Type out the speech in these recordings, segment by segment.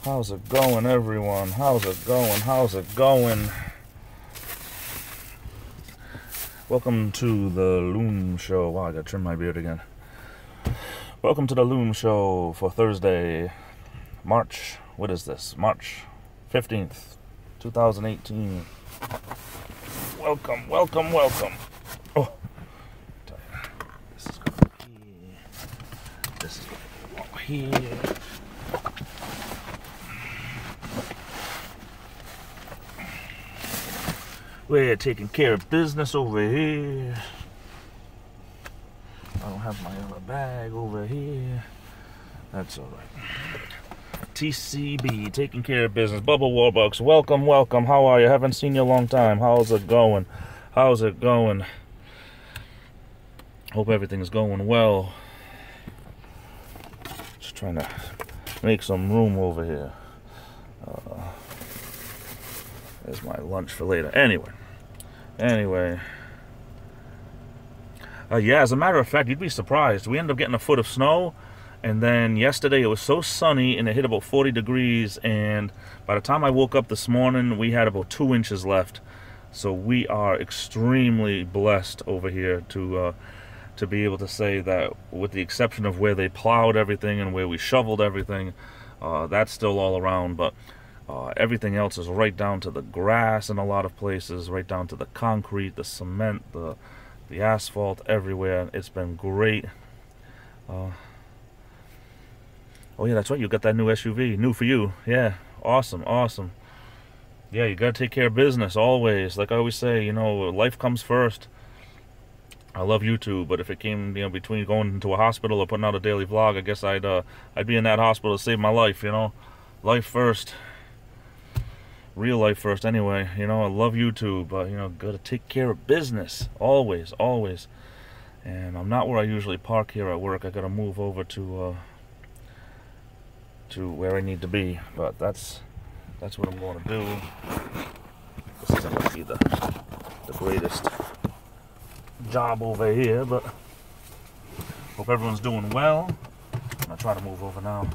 How's it going, everyone? How's it going? How's it going? Welcome to the Loom Show. Wow, I gotta trim my beard again. Welcome to the Loom Show for Thursday, March, what is this? March 15th, 2018. Welcome, welcome, welcome. Oh, this is going here. This is going to go here. We're taking care of business over here. I don't have my other bag over here. That's alright. TCB, taking care of business. Bubba Warbucks, welcome, welcome. How are you? Haven't seen you a long time. How's it going? How's it going? Hope everything's going well. Just trying to make some room over here. There's my lunch for later. Anyway. Yeah, as a matter of fact, you'd be surprised. We ended up getting a foot of snow, and then yesterday it was so sunny and it hit about 40 degrees, and by the time I woke up this morning, we had about 2 inches left. So we are extremely blessed over here to be able to say that, with the exception of where they plowed everything and where we shoveled everything, that's still all around, but everything else is right down to the grass in a lot of places, right down to the concrete, the cement, the asphalt, everywhere. It's been great. Oh yeah, that's right, you got that new SUV. New for you. Yeah, awesome. Yeah, you gotta take care of business always. Like I always say, you know, life comes first. I love YouTube, but if it came, you know, between going into a hospital or putting out a daily vlog, I guess I'd be in that hospital to save my life, you know. Life first. Real life first anyway. You know, I love YouTube, but you know, gotta take care of business always. And I'm not where I usually park here at work. I gotta move over to where I need to be, but that's what I'm going to do. This isn't going to be the greatest job over here, but hope everyone's doing well. I'm gonna try to move over now.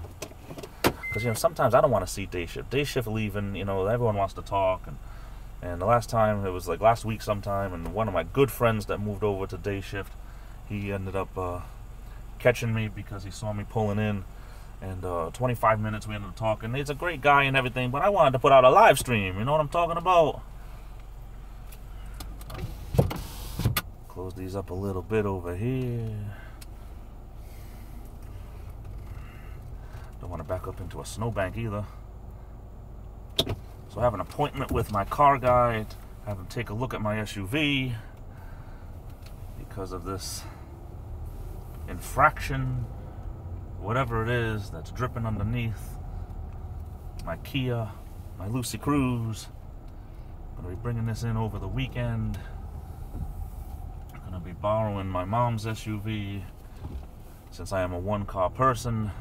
Because, you know, sometimes I don't want to see day shift. Day shift leaving, you know, everyone wants to talk. And the last time, it was like last week sometime, and one of my good friends that moved over to day shift, he ended up catching me because he saw me pulling in. And 25 minutes we ended up talking. He's a great guy and everything, but I wanted to put out a live stream. You know what I'm talking about? Close these up a little bit over here. Don't want to back up into a snowbank either. So I have an appointment with my car guy to have him take a look at my SUV because of this infraction, whatever it is that's dripping underneath my Kia, my Lucy Cruise. I'm going to be bringing this in over the weekend. I'm going to be borrowing my mom's SUV since I am a one-car person.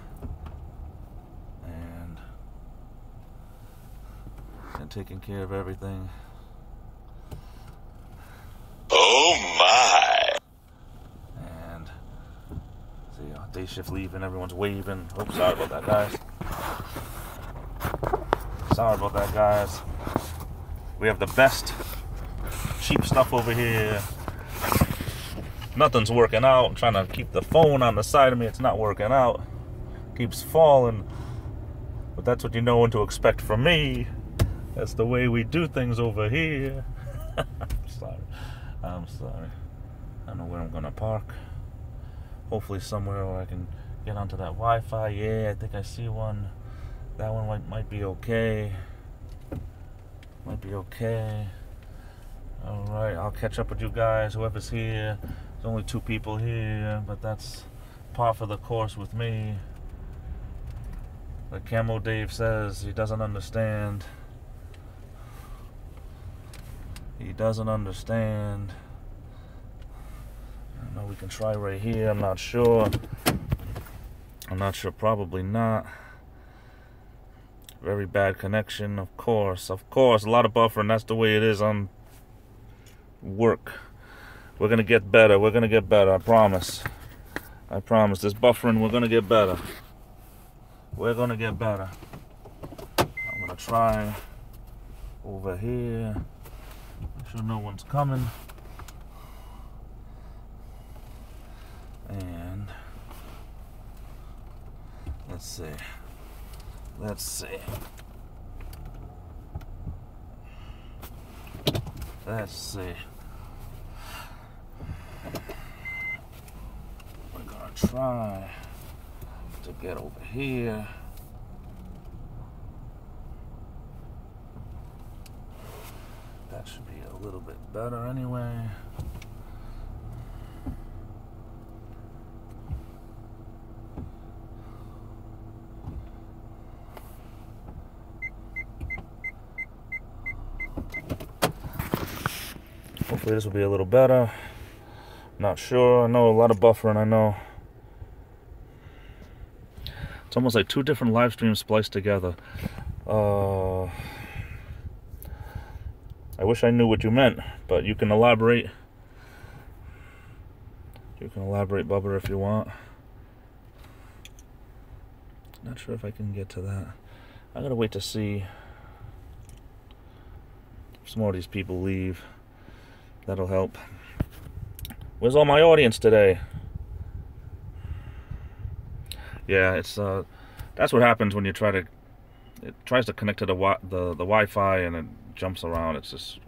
And taking care of everything. Oh my! And see, day shift leaving, everyone's waving. Oops, sorry about that, guys. Sorry about that, guys. We have the best cheap stuff over here. Nothing's working out. I'm trying to keep the phone on the side of me. It's not working out. Keeps falling. But that's what you know when to expect from me. That's the way we do things over here. I'm sorry. I don't know where I'm gonna park. Hopefully somewhere where I can get onto that Wi-Fi. Yeah, I think I see one. That one might be okay. Might be okay. Alright, I'll catch up with you guys, whoever's here. There's only 2 people here, but that's par for the course with me. Like Camo Dave says, he doesn't understand. He doesn't understand. I know we can try right here. I'm not sure. Probably not. Very bad connection, of course. A lot of buffering. That's the way it is on work. We're gonna get better. I promise. This buffering, we're gonna get better. gonna try over here. Make sure no one's coming. And let's see. Let's see. Let's see. We're gonna try to get over here. That should be a little bit better anyway. Hopefully this will be a little better. Not sure. I know a lot of buffering, I know. It's almost like two different live streams spliced together. I wish I knew what you meant, but you can elaborate. You can elaborate, Bubba, if you want. Not sure if I can get to that. I gotta wait to see if some more of these people leave. That'll help. Where's all my audience today? Yeah, it's that's what happens when you try to. It tries to connect to the Wi-Fi and it jumps around. It's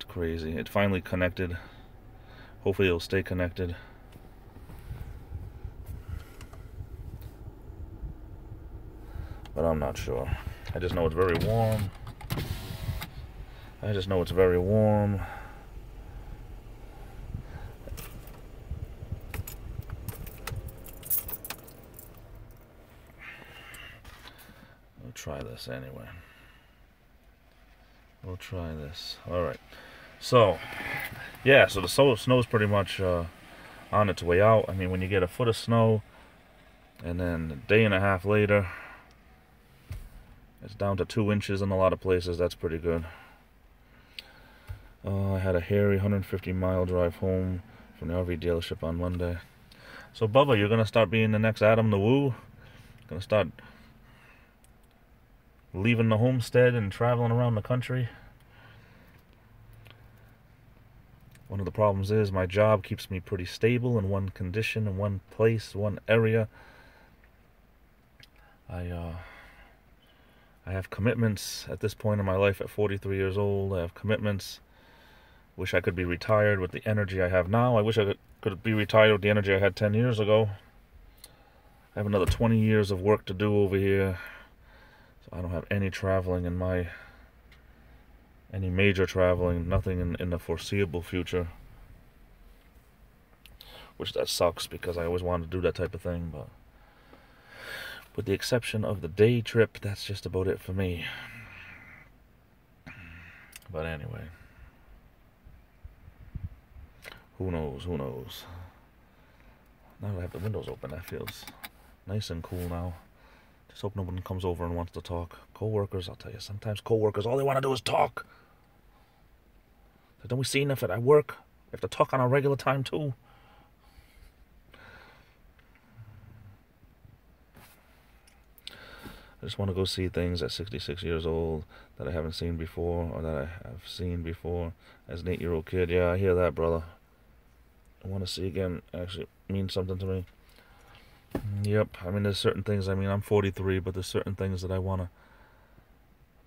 crazy. It finally connected. Hopefully it'll stay connected. But I'm not sure. I just know it's very warm. I just know it's very warm. Try this anyway. We'll try this. Alright. So, yeah, so the snow's pretty much on its way out. I mean, when you get a foot of snow, and then a day and a half later, it's down to 2 inches in a lot of places. That's pretty good. I had a hairy 150-mile drive home from the RV dealership on Monday. So, Bubba, you're going to start being the next Adam the Woo? Going to start leaving the homestead and traveling around the country. One of the problems is my job keeps me pretty stable in one condition, in one place, one area. I have commitments at this point in my life at 43 years old. I have commitments. Wish I could be retired with the energy I have now. I wish I could be retired with the energy I had 10 years ago. I have another 20 years of work to do over here. So I don't have any traveling in any major traveling, nothing in the foreseeable future. Which that sucks because I always wanted to do that type of thing, but with the exception of the day trip, that's just about it for me. But anyway. Who knows, who knows. Now that I have the windows open, that feels nice and cool now. Just hope no one comes over and wants to talk. Co-workers, I'll tell you, sometimes co-workers, all they want to do is talk. So don't we see enough at work? We have to talk on our regular time too. I just want to go see things at 66 years old that I haven't seen before, or that I have seen before as an 8-year-old kid. Yeah, I hear that, brother. I want to see again actually means something to me. Yep, I mean, there's certain things, I mean, I'm 43, but there's certain things that I want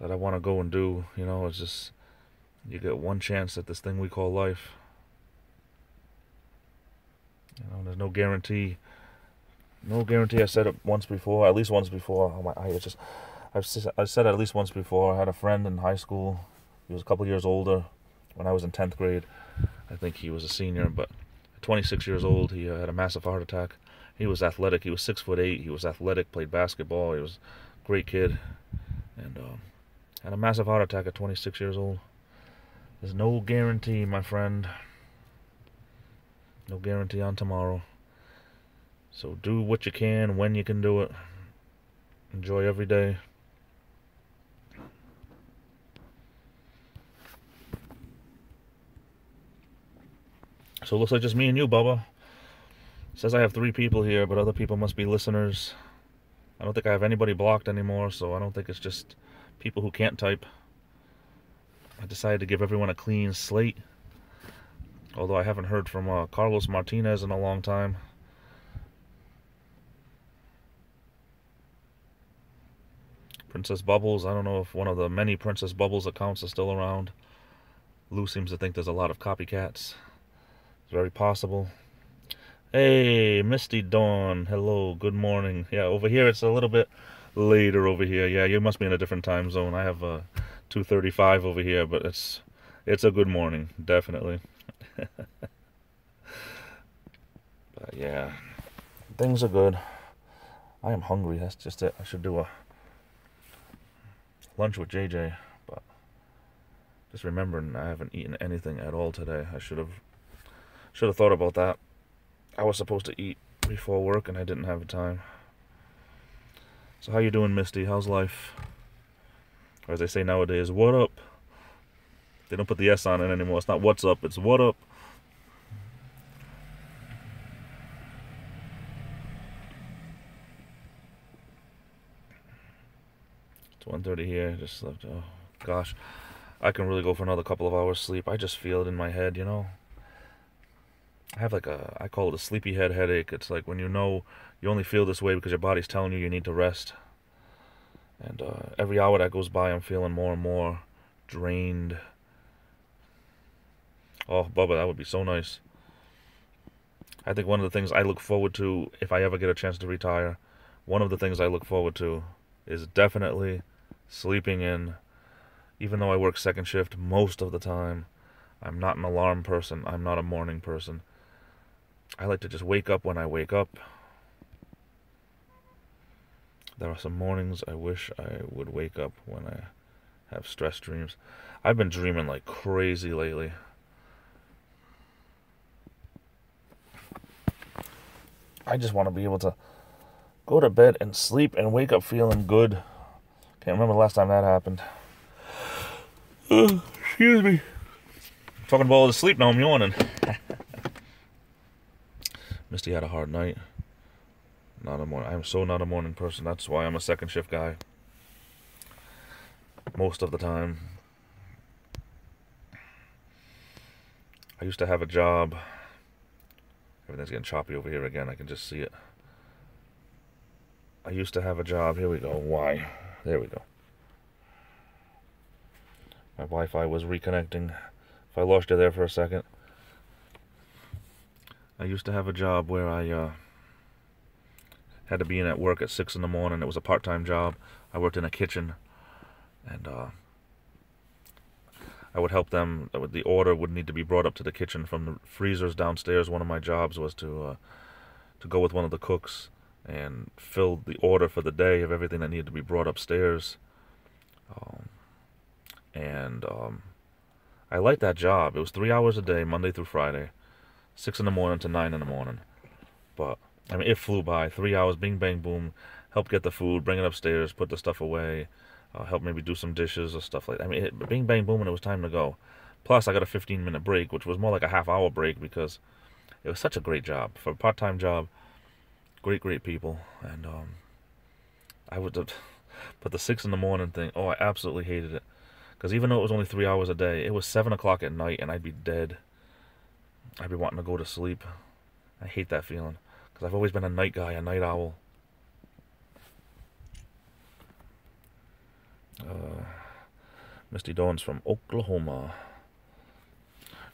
to go and do, you know. It's just, you get one chance at this thing we call life. You know, there's no guarantee. No guarantee. I said it once before, at least once before. Oh my, I've said it at least once before. I had a friend in high school. He was a couple years older when I was in 10th grade. I think he was a senior, but at 26 years old, he had a massive heart attack. He was athletic. He was 6'8". He was athletic, played basketball. He was a great kid. And had a massive heart attack at 26 years old. There's no guarantee, my friend. No guarantee on tomorrow. So do what you can when you can do it. Enjoy every day. So it looks like just me and you, Bubba. It says I have 3 people here, but other people must be listeners. I don't think I have anybody blocked anymore, so I don't think it's just people who can't type. I decided to give everyone a clean slate. Although I haven't heard from Carlos Martinez in a long time. Princess Bubbles, I don't know if one of the many Princess Bubbles accounts is still around. Lou seems to think there's a lot of copycats. It's very possible. Hey, Misty Dawn. Hello, good morning. Yeah, over here it's a little bit later over here. Yeah, you must be in a different time zone. I have 2:35 over here, but it's a good morning, definitely. But yeah, things are good. I am hungry, that's just it. I should do a lunch with JJ, but just remembering I haven't eaten anything at all today. I should have thought about that. I was supposed to eat before work and I didn't have the time. So how you doing, Misty? How's life? Or as they say nowadays, what up? They don't put the S on it anymore. It's not what's up, it's what up. It's 1:30 here. Just slept. Oh gosh, I can really go for another couple of hours sleep. I just feel it in my head, you know. I have like I call it a sleepy head headache. It's like when you know you only feel this way because your body's telling you need to rest. And every hour that goes by, I'm feeling more and more drained. Oh, Bubba, that would be so nice. I think one of the things I look forward to, if I ever get a chance to retire, one of the things I look forward to is definitely sleeping in. Even though I work second shift most of the time, I'm not an alarm person. I'm not a morning person. I like to just wake up when I wake up. There are some mornings I wish I would wake up when I have stress dreams. I've been dreaming like crazy lately. I just want to be able to go to bed and sleep and wake up feeling good. Can't remember the last time that happened. Excuse me. Talking about all the sleep, now I'm yawning. Misty had a hard night. Not a morning. I'm so not a morning person. That's why I'm a second shift guy. Most of the time. I used to have a job. Everything's getting choppy over here again. I can just see it. I used to have a job. Here we go. Why? There we go. My Wi-Fi was reconnecting. If I lost you there for a second. I used to have a job where I had to be in at work at 6 in the morning. It was a part-time job. I worked in a kitchen. And I would help them. The order would need to be brought up to the kitchen from the freezers downstairs. One of my jobs was to go with one of the cooks and fill the order for the day of everything that needed to be brought upstairs. I liked that job. It was 3 hours a day, Monday through Friday, 6 in the morning to 9 in the morning. But I mean, it flew by. 3 hours, bing, bang, boom. Help get the food, bring it upstairs, put the stuff away. Help maybe do some dishes or stuff like that. I mean, bing, bang, boom, and it was time to go. Plus, I got a 15-minute break, which was more like a half-hour break because it was such a great job. For a part-time job, great, great people. And I would have put the 6 in the morning thing. Oh, I absolutely hated it. Because even though it was only 3 hours a day, it was 7 o'clock at night, and I'd be dead. I'd be wanting to go to sleep. I hate that feeling. Because I've always been a night guy, a night owl. Misty Dawn's from Oklahoma.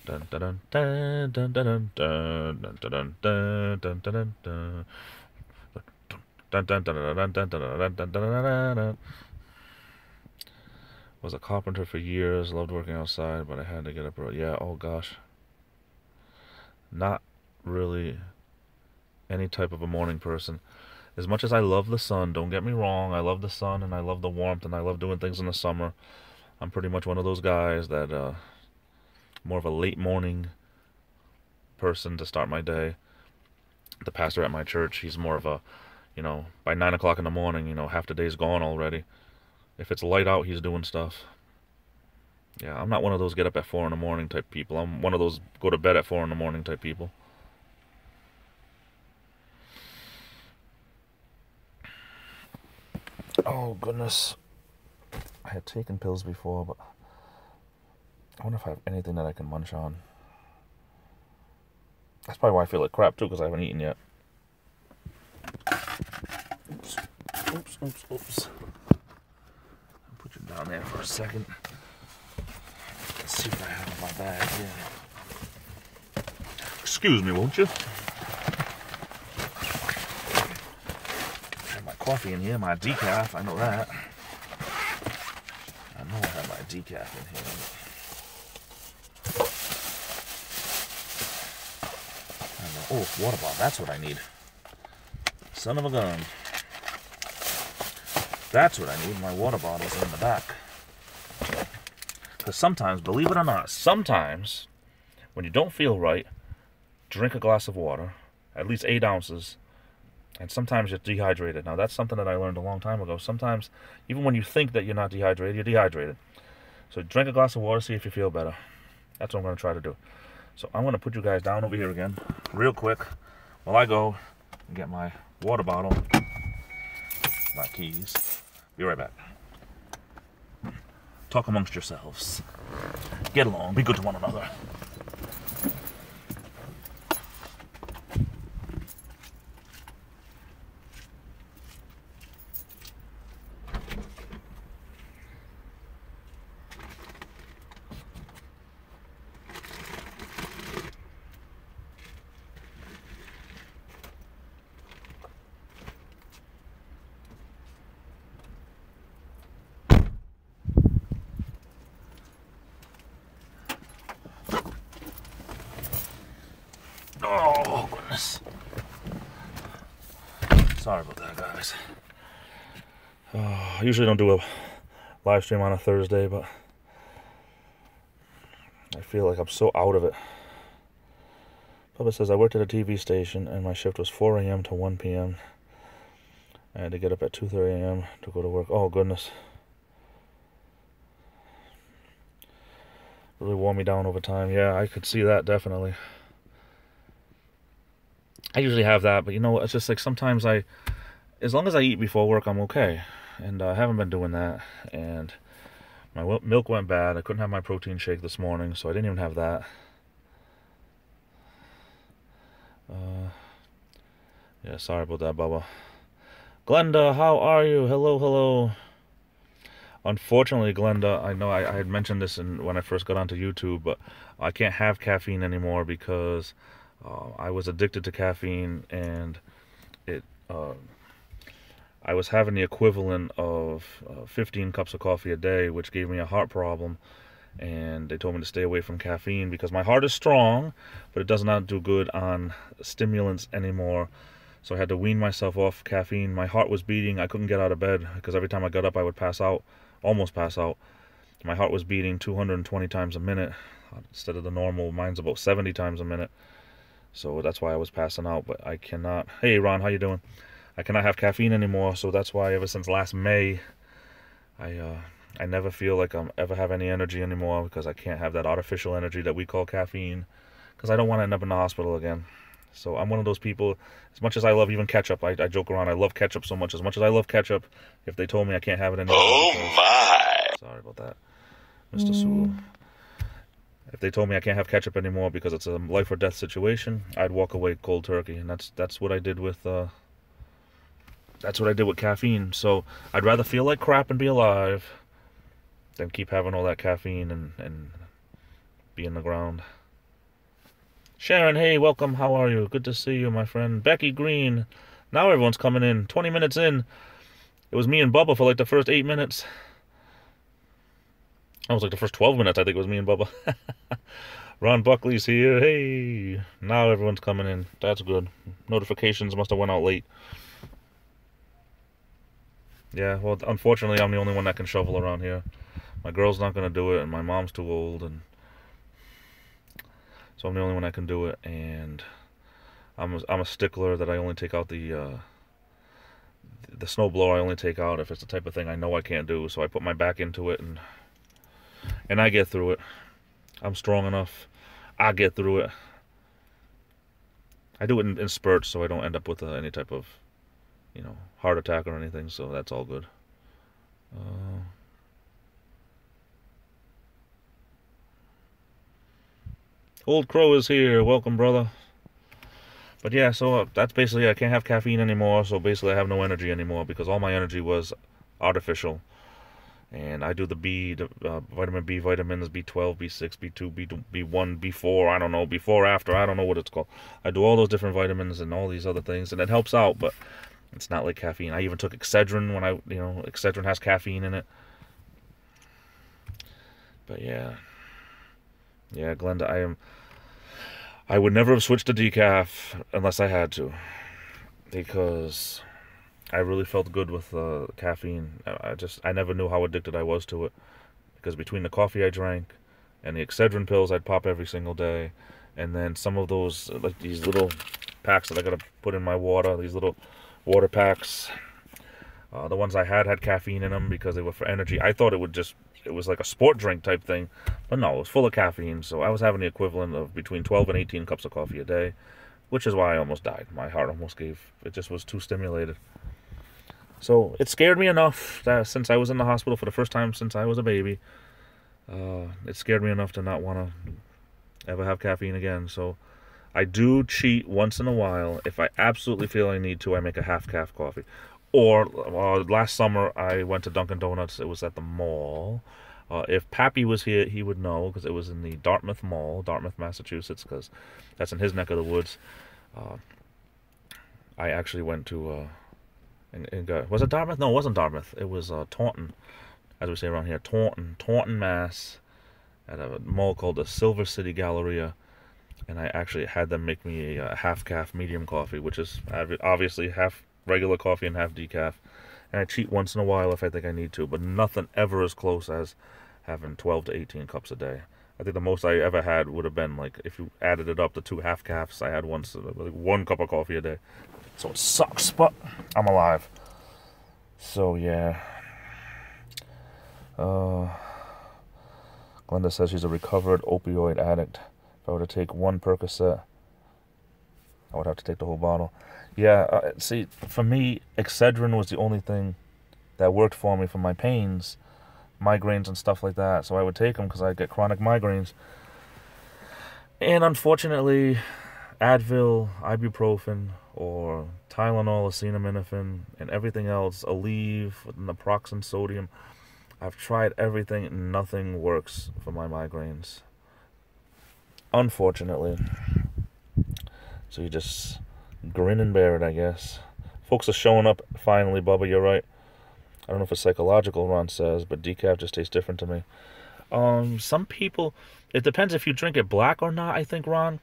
Dun dun dun dun dun dun dun dun dun dun dun dun dun. Was a carpenter for years, loved working outside, but I had to get up early. Yeah, oh gosh. Not really any type of a morning person. As much as I love the sun, don't get me wrong, I love the sun and I love the warmth and I love doing things in the summer. I'm pretty much one of those guys that more of a late morning person to start my day. The pastor at my church, he's more of a, you know, by 9 o'clock in the morning, you know, half the day's gone already. If it's light out, he's doing stuff. Yeah, I'm not one of those get up at 4 in the morning type people. I'm one of those go to bed at 4 in the morning type people. Oh, goodness. I had taken pills before, but I wonder if I have anything that I can munch on. That's probably why I feel like crap too, because I haven't eaten yet. Oops, oops, oops, oops. I'll put you down there for a second. Let's see what I have in my bag here. Excuse me, won't you? I have my coffee in here, my decaf, I know that. I know I have my decaf in here. Oh, water bottle. That's what I need. Son of a gun. That's what I need. My water bottle's in the back. Because sometimes, believe it or not, sometimes when you don't feel right, drink a glass of water, at least 8 ounces, and sometimes you're dehydrated. Now, that's something that I learned a long time ago. Sometimes, even when you think that you're not dehydrated, you're dehydrated. So drink a glass of water, see if you feel better. That's what I'm going to try to do. So I'm going to put you guys down over here again, real quick, while I go and get my water bottle, my keys. Be right back. Talk amongst yourselves. Get along. Be good to one another. Oh, goodness. Sorry about that, guys. I usually don't do a live stream on a Thursday, but I feel like I'm so out of it. Papa says, I worked at a TV station, and my shift was 4 a.m. to 1 p.m. I had to get up at 2:30 a.m. to go to work. Oh, goodness. Really wore me down over time. Yeah, I could see that, definitely. I usually have that, but you know what? It's just like sometimes as long as I eat before work, I'm okay. And I haven't been doing that. And my milk went bad. I couldn't have my protein shake this morning, so I didn't even have that. Yeah, sorry about that, Bubba. Glenda, how are you? Hello, hello. Unfortunately, Glenda, I know I had mentioned this when I first got onto YouTube, but I can't have caffeine anymore because I was addicted to caffeine, and I was having the equivalent of 15 cups of coffee a day, which gave me a heart problem. And they told me to stay away from caffeine because my heart is strong, but it does not do good on stimulants anymore. So I had to wean myself off caffeine. My heart was beating. I couldn't get out of bed because every time I got up, I would pass out, almost pass out. My heart was beating 220 times a minute instead of the normal. Mine's about 70 times a minute. So that's why I was passing out, but I cannot. Hey, Ron, how you doing? I cannot have caffeine anymore, so that's why ever since last May, I never feel like I'm ever have any energy anymore because I can't have that artificial energy that we call caffeine because I don't want to end up in the hospital again. So I'm one of those people, as much as I love even ketchup, I joke around, I love ketchup so much. As much as I love ketchup, if they told me I can't have it anymore. Oh my. Sorry about that, Mr. Sewell. If they told me I can't have ketchup anymore because it's a life or death situation, I'd walk away cold turkey, and that's what I did with caffeine. So I'd rather feel like crap and be alive than keep having all that caffeine and be in the ground. Sharon, hey, welcome. How are you? Good to see you, my friend. Becky Green. Now everyone's coming in. 20 minutes in. It was me and Bubba for like the first 8 minutes. That was like the first 12 minutes, I think it was me and Bubba. Ron Buckley's here. Hey. Now everyone's coming in. That's good. Notifications must have went out late. Yeah, well, unfortunately, I'm the only one that can shovel around here. My girl's not going to do it, and my mom's too old, and so I'm the only one that can do it. And I'm a stickler that I only take out the snow blower. I only take out if it's the type of thing I know I can't do. So I put my back into it, and I get through it. I'm strong enough. I get through it. I do it in spurts, so I don't end up with any type of, heart attack or anything. So that's all good. Old Crow is here. Welcome, brother. But yeah, so that's basically, I can't have caffeine anymore, so basically I have no energy anymore because all my energy was artificial. And I do the vitamin B vitamins, B12, B6, B2, B1, B4, I don't know, before, after, I don't know what it's called. I do all those different vitamins and all these other things, and it helps out, but it's not like caffeine. I even took Excedrin when Excedrin has caffeine in it. But yeah. Yeah, Glenda, I would never have switched to decaf unless I had to, because I really felt good with caffeine. I never knew how addicted I was to it, because between the coffee I drank and the Excedrin pills I'd pop every single day, and then some of those, like these little packs that I gotta put in my water, these little water packs, the ones I had caffeine in them because they were for energy. I thought it was like a sport drink type thing, but no, it was full of caffeine, so I was having the equivalent of between 12 and 18 cups of coffee a day, which is why I almost died. My heart almost gave. It just was too stimulated. So it scared me enough that since I was in the hospital for the first time since I was a baby, it scared me enough to not want to ever have caffeine again. So I do cheat once in a while. If I absolutely feel I need to, I make a half-calf coffee. Or last summer, I went to Dunkin' Donuts. It was at the mall. If Pappy was here, he would know, because it was in the Dartmouth Mall, Dartmouth, Massachusetts, because that's in his neck of the woods. I actually went to, was it Dartmouth? No, it wasn't Dartmouth. It was Taunton, as we say around here, Taunton, Mass, at a mall called the Silver City Galleria. And I actually had them make me a half-calf medium coffee, which is obviously half regular coffee and half decaf. And I cheat once in a while if I think I need to, but nothing ever as close as having 12 to 18 cups a day. I think the most I ever had would have been, like, if you added it up to 2 half-calves, I had once, like 1 cup of coffee a day. So it sucks, but I'm alive. So yeah. Glenda says she's a recovered opioid addict. If I were to take 1 Percocet, I would have to take the whole bottle. Yeah, see, for me, Excedrin was the only thing that worked for me for my pains, migraines and stuff like that. So I would take them because I get chronic migraines. And unfortunately, Advil, ibuprofen, or Tylenol, acetaminophen, and everything else, Aleve, naproxen sodium, I've tried everything and nothing works for my migraines. Unfortunately. So you just grin and bear it, I guess. Folks are showing up finally, Bubba, you're right. I don't know if it's psychological, Ron says, but decaf just tastes different to me. Some people, it depends if you drink it black or not, I think, Ron.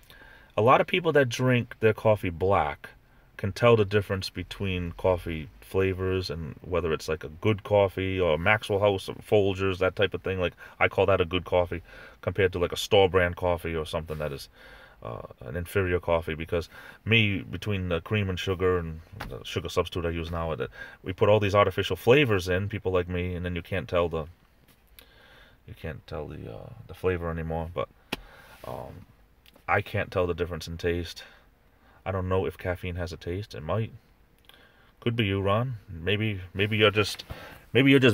A lot of people that drink their coffee black can tell the difference between coffee flavors and whether it's like a good coffee or Maxwell House or Folgers, that type of thing. Like, I call that a good coffee compared to like a store brand coffee or something that is an inferior coffee, because between the cream and sugar and the sugar substitute I use now, we put all these artificial flavors in, people like me, and then you can't tell the flavor anymore. But I can't tell the difference in taste. I don't know if caffeine has a taste. It might. Could be you, Ron. Maybe you're just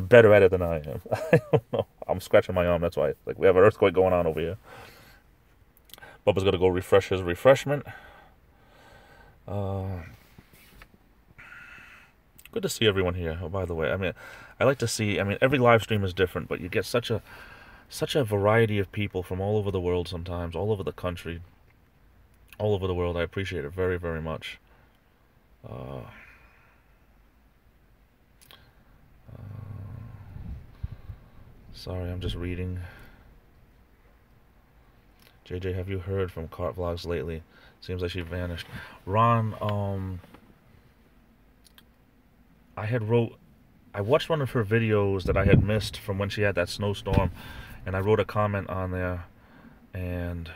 better at it than I am. I don't know. I'm scratching my arm. That's why. Like, we have an earthquake going on over here. Bubba's got to go refresh his refreshment. Good to see everyone here. Oh, by the way, I mean, I like to see. I mean, every live stream is different, but you get such a variety of people from all over the world. Sometimes, all over the country, all over the world. I appreciate it very, very much. Sorry, I'm just reading. JJ, have you heard from Cart Vlogs lately? Seems like she vanished. Ron, I watched one of her videos that I had missed from when she had that snowstorm, and I wrote a comment on there, and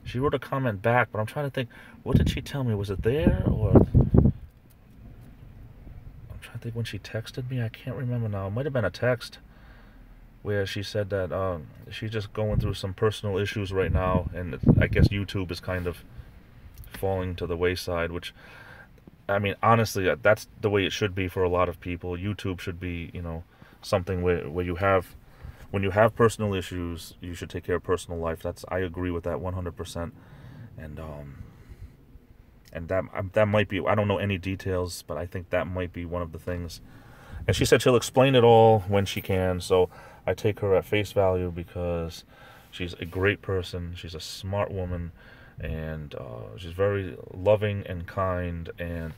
she wrote a comment back, but I'm trying to think, what did she tell me? Was it there, or I'm trying to think when she texted me. I can't remember now. It might have been a text where she said that she's just going through some personal issues right now, and I guess YouTube is kind of falling to the wayside, which, I mean, honestly, that's the way it should be for a lot of people. YouTube should be, something where you have when you have personal issues, you should take care of personal life. I agree with that 100%. And that might be, I don't know any details, but I think that might be one of the things. And she said she'll explain it all when she can, so I take her at face value because she's a great person. She's a smart woman, and she's very loving and kind, and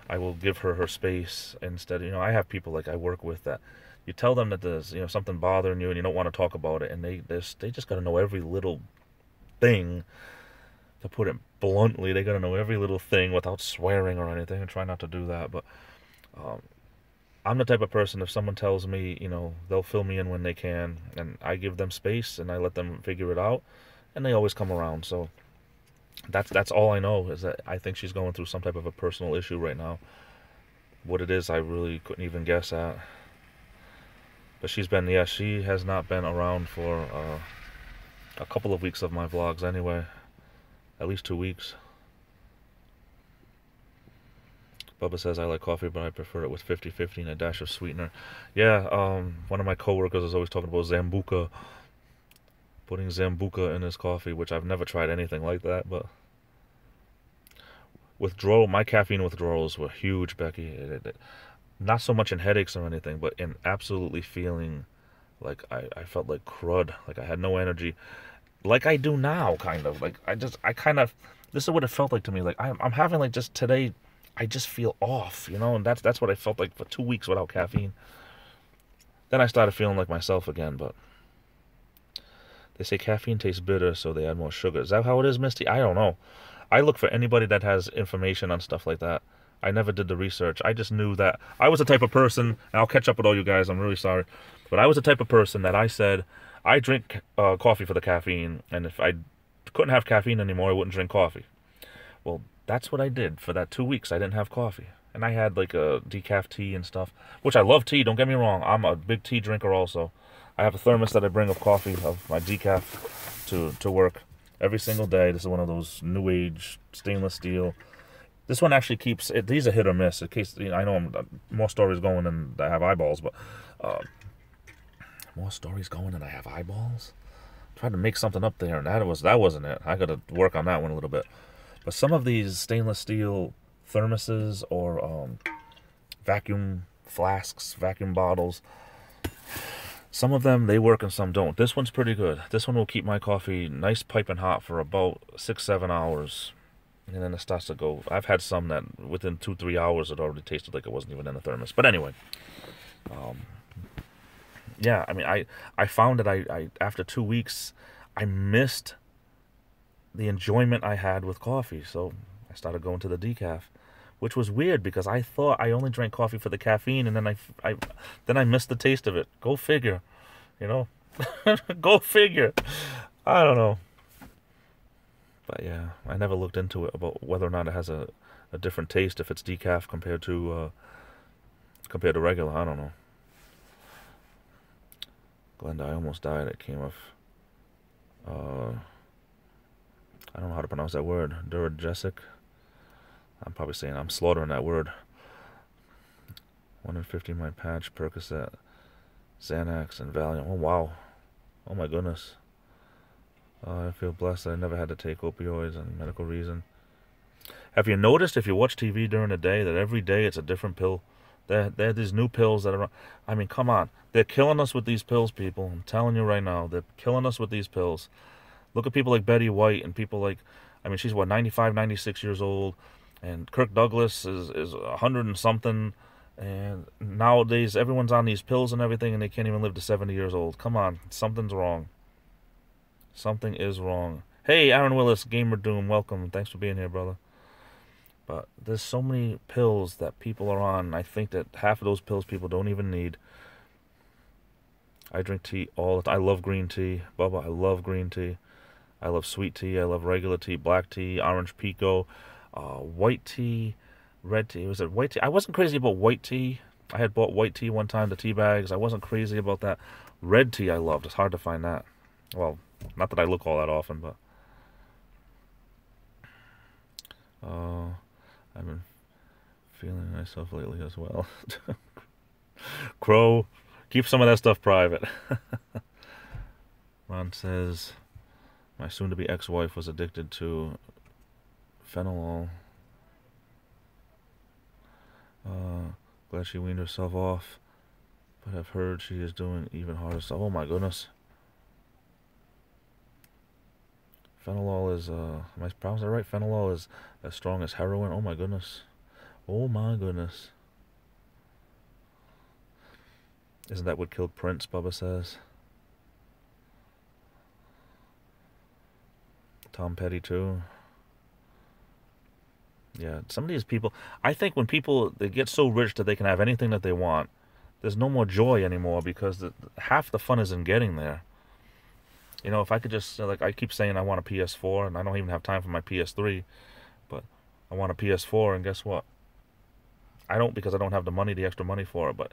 I will give her her space instead. I have people like I work with that you tell them that there's something bothering you and you don't want to talk about it, and they just got to know every little thing. To put it bluntly, they got to know every little thing without swearing or anything, and try not to do that. But I'm the type of person, if someone tells me, they'll fill me in when they can, and I give them space and I let them figure it out, and they always come around. So that's all I know, is that I think she's going through some type of a personal issue right now. What it is, I really couldn't even guess at. But she has not been around for a couple of weeks of my vlogs anyway. At least 2 weeks. Bubba says, I like coffee, but I prefer it with 50-50 and a dash of sweetener. Yeah, one of my coworkers is always talking about Zambuca. Putting Zambuca in his coffee, which I've never tried anything like that, but... my caffeine withdrawals were huge, Becky. Not so much in headaches or anything, but in absolutely feeling like I felt like crud. Like I had no energy. Like I do now, kind of. Like this is what it felt like to me. Like I'm having like just today, I just feel off, and that's what I felt like for 2 weeks without caffeine. Then I started feeling like myself again, but they say caffeine tastes bitter, so they add more sugar. Is that how it is, Misty? I don't know. I look for anybody that has information on stuff like that. I never did the research. I just knew that I was the type of person, and I'll catch up with all you guys, I'm really sorry, but I was the type of person that I said, I drink coffee for the caffeine, and if I couldn't have caffeine anymore, I wouldn't drink coffee. Well, that's what I did for that 2 weeks. I didn't have coffee. And I had like a decaf tea and stuff, which I love tea, don't get me wrong. I'm a big tea drinker also. I have a thermos that I bring of coffee, of my decaf, to work every single day. This is one of those new age stainless steel. This one actually keeps it. These are hit or miss. In case I know I'm more stories going than I have eyeballs, but more stories going than I have eyeballs. Tried to make something up there, and that wasn't it. I got to work on that one a little bit. But some of these stainless steel thermoses or vacuum flasks, vacuum bottles, some of them they work and some don't. This one's pretty good. This one will keep my coffee nice piping hot for about 6-7 hours. And then it starts to go. I've had some that within 2-3 hours it already tasted like it wasn't even in a thermos. But anyway, yeah. I mean, I found that I after 2 weeks, I missed the enjoyment I had with coffee. So I started going to the decaf, which was weird because I thought I only drank coffee for the caffeine, and then I missed the taste of it. Go figure, Go figure. I don't know. But yeah, I never looked into it about whether or not it has a different taste if it's decaf compared to regular. I don't know. Glenda, I almost died. It came off. I don't know how to pronounce that word. Duragesic. I'm probably saying I'm slaughtering that word. 1 in 50 my patch, Percocet, Xanax, and Valium. Oh wow. Oh my goodness. I feel blessed that I never had to take opioids and medical reason. Have you noticed, if you watch TV during the day, that every day it's a different pill? There are these new pills that are... I mean, come on. They're killing us with these pills, people. I'm telling you right now. They're killing us with these pills. Look at people like Betty White and people like... I mean, she's, what, 95, 96 years old. And Kirk Douglas is 100 and something. And nowadays, everyone's on these pills and everything, and they can't even live to 70 years old. Come on. Something's wrong. Something is wrong. Hey, Aaron Willis, Gamer Doom, welcome. Thanks for being here, brother. But there's so many pills that people are on. I think that half of those pills people don't even need. I drink tea all the time. I love green tea. Bubba, I love green tea. I love sweet tea. I love regular tea, black tea, orange pico, white tea, red tea. Was it white tea? I wasn't crazy about white tea. I had bought white tea one time, the tea bags. I wasn't crazy about that. Red tea I loved. It's hard to find that. Well, not that I look all that often, but... I've been feeling myself lately as well. Crow, keep some of that stuff private. Ron says, my soon-to-be ex-wife was addicted to phenol. Glad she weaned herself off, but I've heard she is doing even harder stuff. Oh my goodness. Phenol is, am I pronouncing it right? Phenol is as strong as heroin. Oh my goodness. Oh my goodness. Isn't that what killed Prince, Bubba says? Tom Petty too. Yeah, some of these people, I think when people, they get so rich that they can have anything that they want, there's no more joy anymore because half the fun is in getting there. You know, if I could just, like, I keep saying I want a PS4, and I don't even have time for my PS3, but I want a PS4, and guess what? I don't, because I don't have the extra money for it, but,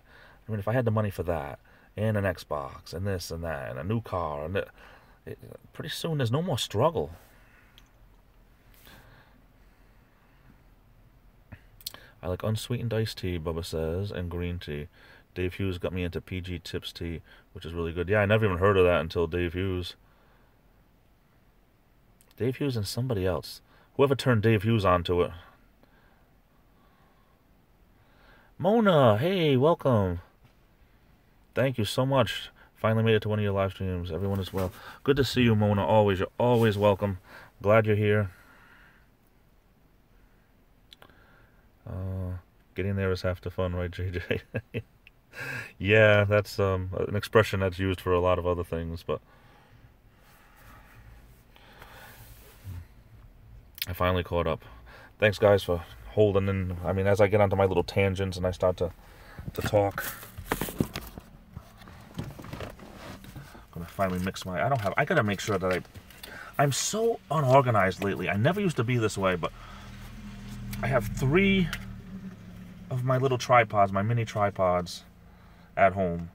I mean, if I had the money for that, and an Xbox, and this and that, and a new car, and pretty soon there's no more struggle. I like unsweetened iced tea, Bubba says, and green tea. Dave Hughes got me into PG Tips tea, which is really good. Yeah, I never even heard of that until Dave Hughes. Dave Hughes and somebody else. Whoever turned Dave Hughes onto it. Mona, hey, welcome. Thank you so much. Finally made it to one of your live streams. Everyone is well. Good to see you, Mona. Always, you're always welcome. Glad you're here. Getting there is half the fun, right, JJ? Yeah, that's an expression that's used for a lot of other things, but I finally caught up. Thanks, guys, for holding in. I mean, as I get onto my little tangents and I start to talk, I'm gonna finally mix my. I gotta make sure that I'm so unorganized lately. I never used to be this way, but I have 3 of my little tripods, my mini tripods, at home.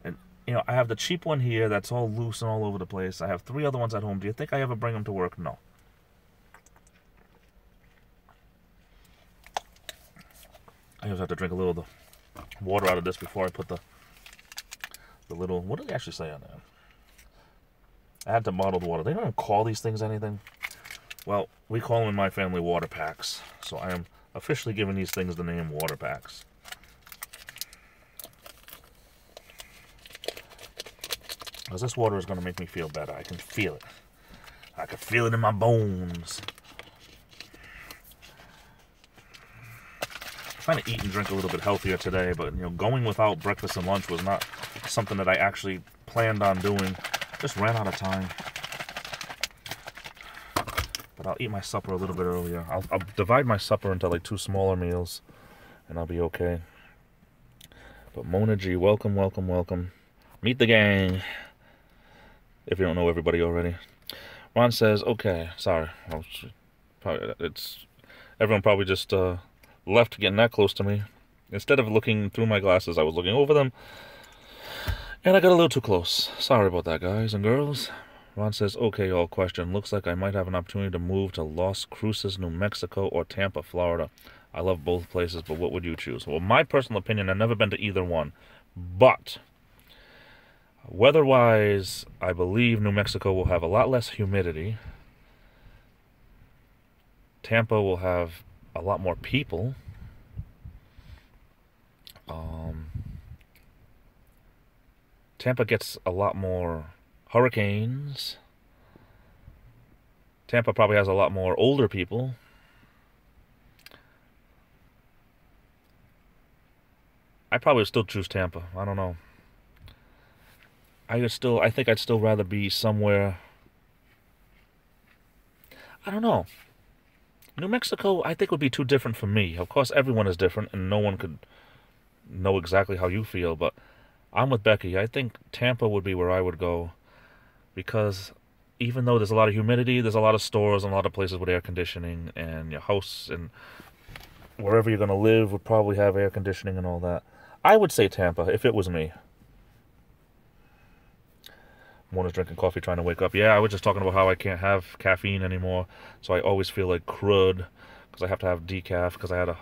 And, you know, I have the cheap one here that's all loose and all over the place. I have 3 other ones at home. Do you think I ever bring them to work? No. I always have to drink a little of the water out of this before I put the little, what do they actually say on there? I had to bottled water. They don't even call these things anything. Well, we call them in my family water packs. So I am officially giving these things the name water packs. Because this water is going to make me feel better. I can feel it. I can feel it in my bones. I'm trying to eat and drink a little bit healthier today, but, you know, going without breakfast and lunch was not something that I actually planned on doing. Just ran out of time. But I'll eat my supper a little bit earlier. I'll divide my supper into like 2 smaller meals, and I'll be okay. But Mona G, welcome, welcome, welcome. Meet the gang. If you don't know everybody already. Ron says, okay, sorry. Everyone probably just left getting that close to me. Instead of looking through my glasses, I was looking over them. And I got a little too close. Sorry about that, guys and girls. Ron says, okay, all question. Looks like I might have an opportunity to move to Las Cruces, New Mexico, or Tampa, Florida. I love both places, but what would you choose? Well, my personal opinion, I've never been to either one. But weather-wise, I believe New Mexico will have a lot less humidity. Tampa will have a lot more people. Tampa gets a lot more hurricanes. Tampa probably has a lot more older people. I probably would still choose Tampa. I don't know. I think I'd still rather be somewhere. I don't know. New Mexico, I think, would be too different for me. Of course, everyone is different, and no one could know exactly how you feel, but I'm with Becky. I think Tampa would be where I would go, because even though there's a lot of humidity, there's a lot of stores and a lot of places with air conditioning, and your house and wherever you're going to live would probably have air conditioning and all that. I would say Tampa if it was me. Mona's drinking coffee, trying to wake up. Yeah, I was just talking about how I can't have caffeine anymore, so I always feel like crud because I have to have decaf because I had a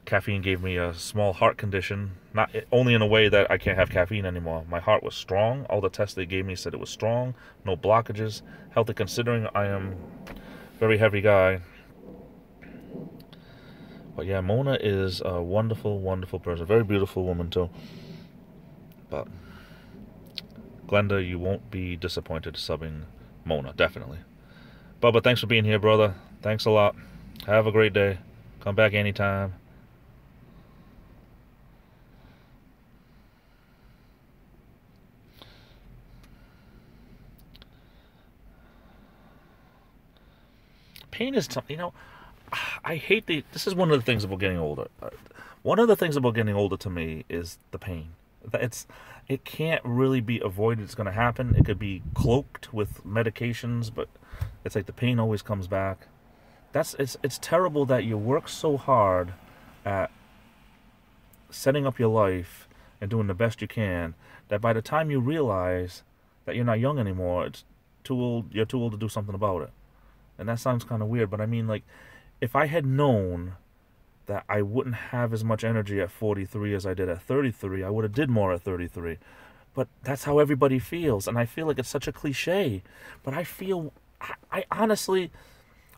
caffeine gave me a small heart condition, not only in a way that I can't have caffeine anymore. My heart was strong. All the tests they gave me said it was strong, no blockages, healthy considering I am a very heavy guy. But yeah, Mona is a wonderful, wonderful person. Very beautiful woman too. But Glenda, you won't be disappointed subbing Mona, definitely. Bubba, thanks for being here, brother. Thanks a lot. Have a great day. Come back anytime. Pain is something, you know, I hate this is one of the things about getting older. One of the things about getting older to me is the pain. It can't really be avoided. It's going to happen. It could be cloaked with medications, but it's like the pain always comes back. It's terrible that you work so hard at setting up your life and doing the best you can, that by the time you realize that you're not young anymore, you're too old to do something about it. And that sounds kind of weird, but I mean, like, if I had known that I wouldn't have as much energy at 43 as I did at 33, I would have did more at 33. But that's how everybody feels, and I feel like it's such a cliche. But I honestly,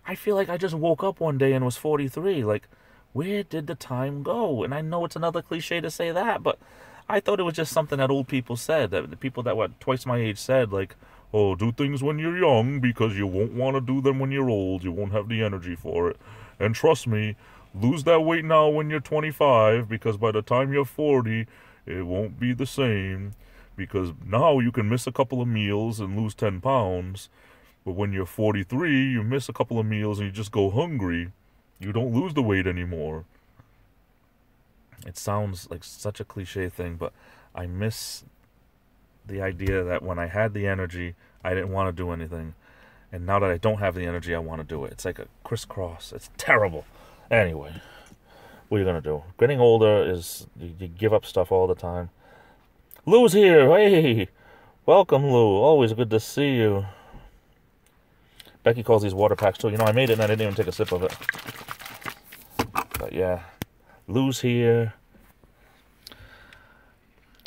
I feel like I just woke up one day and was 43. Like, where did the time go? And I know it's another cliche to say that, but I thought it was just something that old people said, that the people that were twice my age said, like, oh, do things when you're young because you won't want to do them when you're old. You won't have the energy for it. And trust me, lose that weight now when you're 25 because by the time you're 40, it won't be the same. Because now you can miss a couple of meals and lose 10 pounds. But when you're 43, you miss a couple of meals and you just go hungry. You don't lose the weight anymore. It sounds like such a cliche thing, but I miss the idea that when I had the energy, I didn't want to do anything. And now that I don't have the energy, I want to do it. It's like a crisscross. It's terrible. Anyway, what are you going to do? Getting older is, you give up stuff all the time. Lou's here. Hey, welcome, Lou. Always good to see you. Becky calls these water packs too. You know, I made it and I didn't even take a sip of it. But yeah, Lou's here.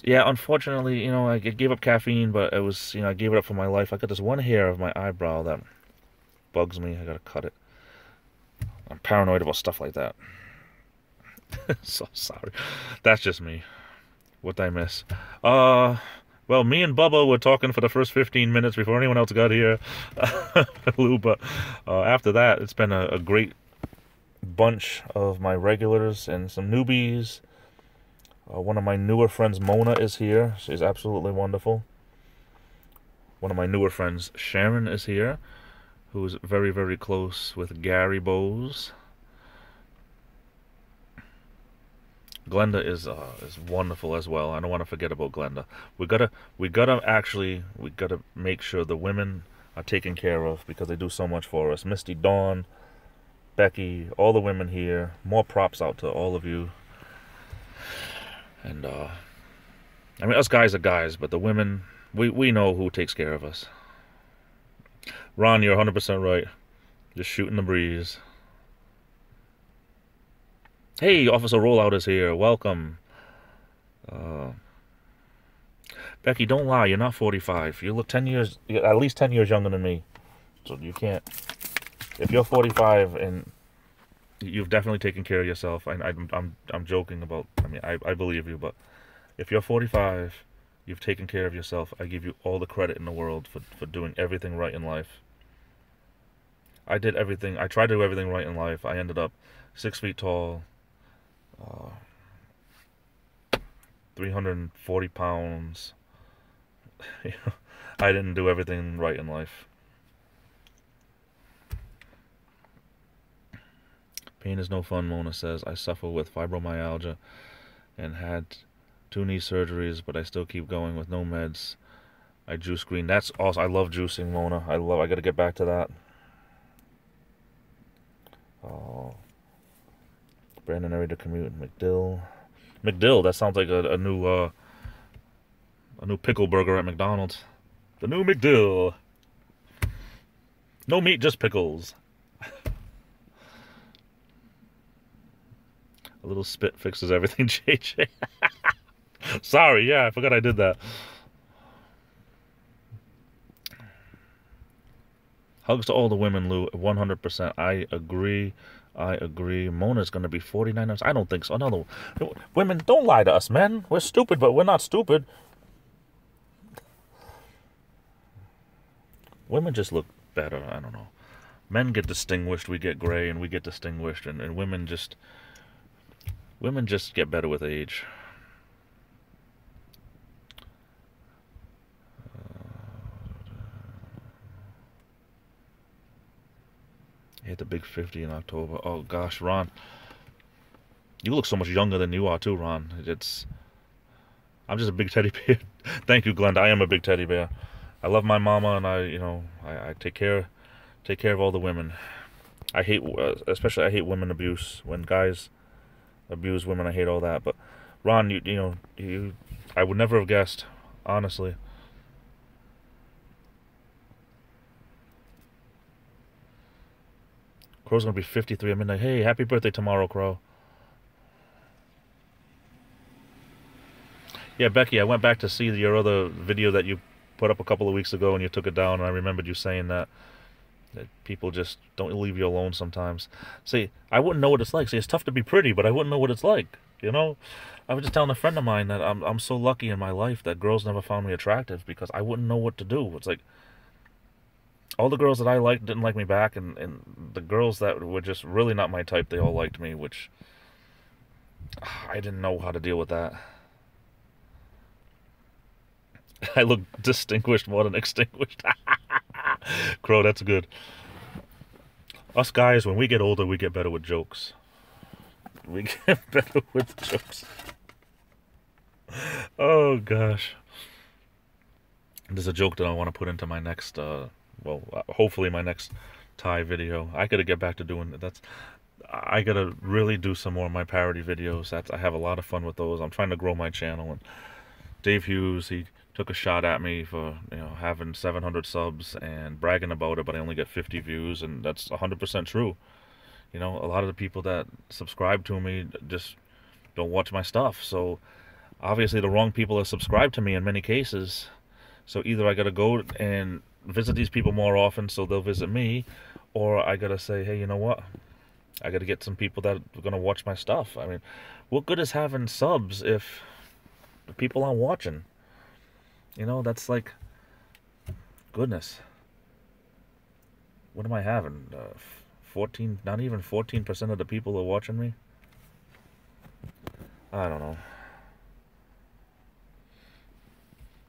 Yeah, unfortunately, you know, I gave up caffeine, but it was, you know, I gave it up for my life. I got this one hair of my eyebrow that bugs me. I gotta cut it. I'm paranoid about stuff like that. So sorry. That's just me. What did I miss? Well, me and Bubba were talking for the first 15 minutes before anyone else got here. Lou, but after that, it's been a great bunch of my regulars and some newbies. One of my newer friends, Mona, is here. She's absolutely wonderful. One of my newer friends, Sharon, is here, who's very, very close with Gary Bowes. Glenda is wonderful as well. I don't want to forget about Glenda. We gotta make sure the women are taken care of because they do so much for us. Misty, Dawn, Becky, all the women here. More props out to all of you. And I mean, us guys are guys, but the women, we know who takes care of us. Ron, you're 100% right. Just shooting the breeze. Hey, Officer Rollout is here. Welcome. Becky, don't lie. You're not 45. You look 10 years, at least 10 years younger than me. So you can't. If you're 45 and you've definitely taken care of yourself. I'm joking about. I mean, I believe you, but if you're 45, you've taken care of yourself. I give you all the credit in the world for doing everything right in life. I did everything. I tried to do everything right in life. I ended up 6 feet tall, 340 pounds. I didn't do everything right in life. Pain is no fun, Mona says. I suffer with fibromyalgia and had 2 knee surgeries, but I still keep going with no meds. I juice green. That's awesome. I love juicing, Mona. I gotta get back to that. Oh. Brandon ready to commute. McDill, that sounds like a new pickle burger at McDonald's. The new McDill. No meat, just pickles. A little spit fixes everything, JJ. Sorry, yeah, I forgot I did that. Hugs to all the women, Lou. 100%. I agree. I agree. Mona's going to be 49. I don't think so. No. Women, don't lie to us, men. We're stupid, but we're not stupid. Women just look better. I don't know. Men get distinguished. We get gray, and we get distinguished. And women just get better with age. Hit the big 50 in October. Oh gosh, Ron, you look so much younger than you are too, Ron. I'm just a big teddy bear. Thank you, Glenda. I am a big teddy bear. I love my mama, and I take care of all the women. I hate, especially I hate women abuse. When guys abuse women, I hate all that. But Ron, I would never have guessed, honestly. Crow's gonna be 53 at midnight. Hey, happy birthday tomorrow, Crow. Yeah, Becky, I went back to see your other video that you put up a couple of weeks ago, and you took it down, and I remembered you saying that people just don't leave you alone sometimes. See, I wouldn't know what it's like. See, it's tough to be pretty, but I wouldn't know what it's like, you know? I was just telling a friend of mine that I'm so lucky in my life that girls never found me attractive, because I wouldn't know what to do. It's like, all the girls that I liked didn't like me back, and the girls that were just really not my type, they all liked me, which I didn't know how to deal with that. I look distinguished more than extinguished. Crow, that's good. Us guys, when we get older, we get better with jokes. We get better with jokes. Oh, gosh. There's a joke that I want to put into my next... hopefully my next Thai video. I gotta get back to doing that. I gotta really do some more of my parody videos. I have a lot of fun with those. I'm trying to grow my channel, and Dave Hughes, he took a shot at me for having 700 subs and bragging about it, but I only get 50 views, and that's 100% true. A lot of the people that subscribe to me just don't watch my stuff. So obviously the wrong people are subscribed to me in many cases. So either I gotta go and visit these people more often so they'll visit me, or I gotta say, hey, you know what? I gotta get some people that are gonna watch my stuff. I mean, what good is having subs if the people aren't watching? That's like, goodness. What am I having? 14, not even 14% of the people are watching me? I don't know.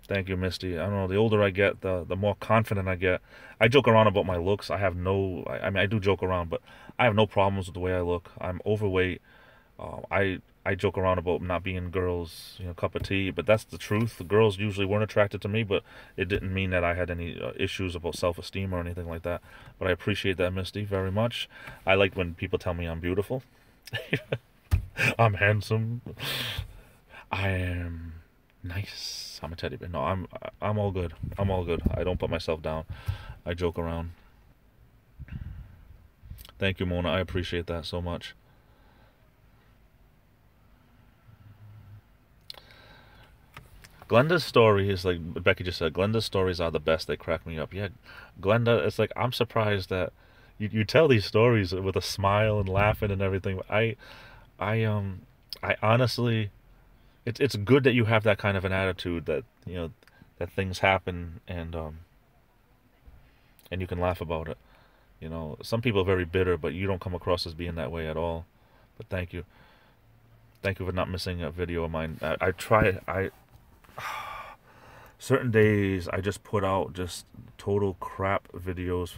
Thank you, Misty. I don't know, the older I get, the more confident I get. I joke around about my looks. I do joke around, but I have no problems with the way I look. I'm overweight. I joke around about not being girls' cup of tea, but that's the truth. The girls usually weren't attracted to me, but it didn't mean that I had any issues about self-esteem or anything like that. But I appreciate that, Misty, very much. I like when people tell me I'm beautiful. I'm handsome. I am nice. I'm a teddy bear. No, I'm all good. I'm all good. I don't put myself down. I joke around. Thank you, Mona. I appreciate that so much. Glenda's story is like Becky just said. Glenda's stories are the best. They crack me up. Yeah, Glenda. It's like I'm surprised that you tell these stories with a smile and laughing and everything. I honestly. It's good that you have that kind of an attitude, that that things happen and you can laugh about it. Some people are very bitter, but you don't come across as being that way at all. But thank you for not missing a video of mine. I try. Certain days I just put out just total crap videos,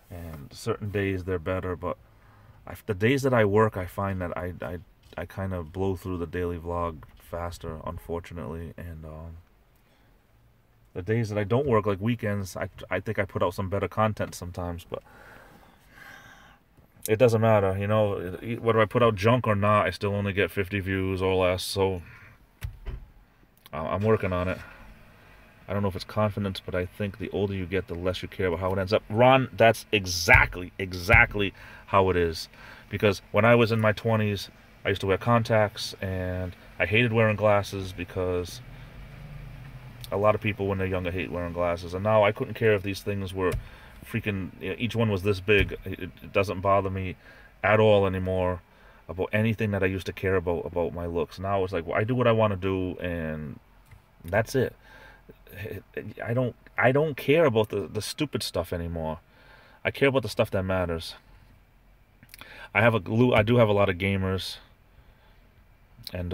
and certain days they're better. But the days that I work, I find that I kind of blow through the daily vlog faster, unfortunately, and the days that I don't work, like weekends, I think I put out some better content sometimes, but it doesn't matter, whether I put out junk or not, I still only get 50 views or less, so I'm working on it. I don't know if it's confidence, but I think the older you get, the less you care about how it ends up. Ron, that's exactly how it is, because when I was in my 20s, I used to wear contacts, and I hated wearing glasses because a lot of people when they're younger hate wearing glasses. And now I couldn't care if these things were freaking, you know, each one was this big. It doesn't bother me at all anymore about anything that I used to care about my looks. Now it's like, well, I do what I want to do, and that's it. I don't care about the stupid stuff anymore. I care about the stuff that matters. I do have a lot of gamers, and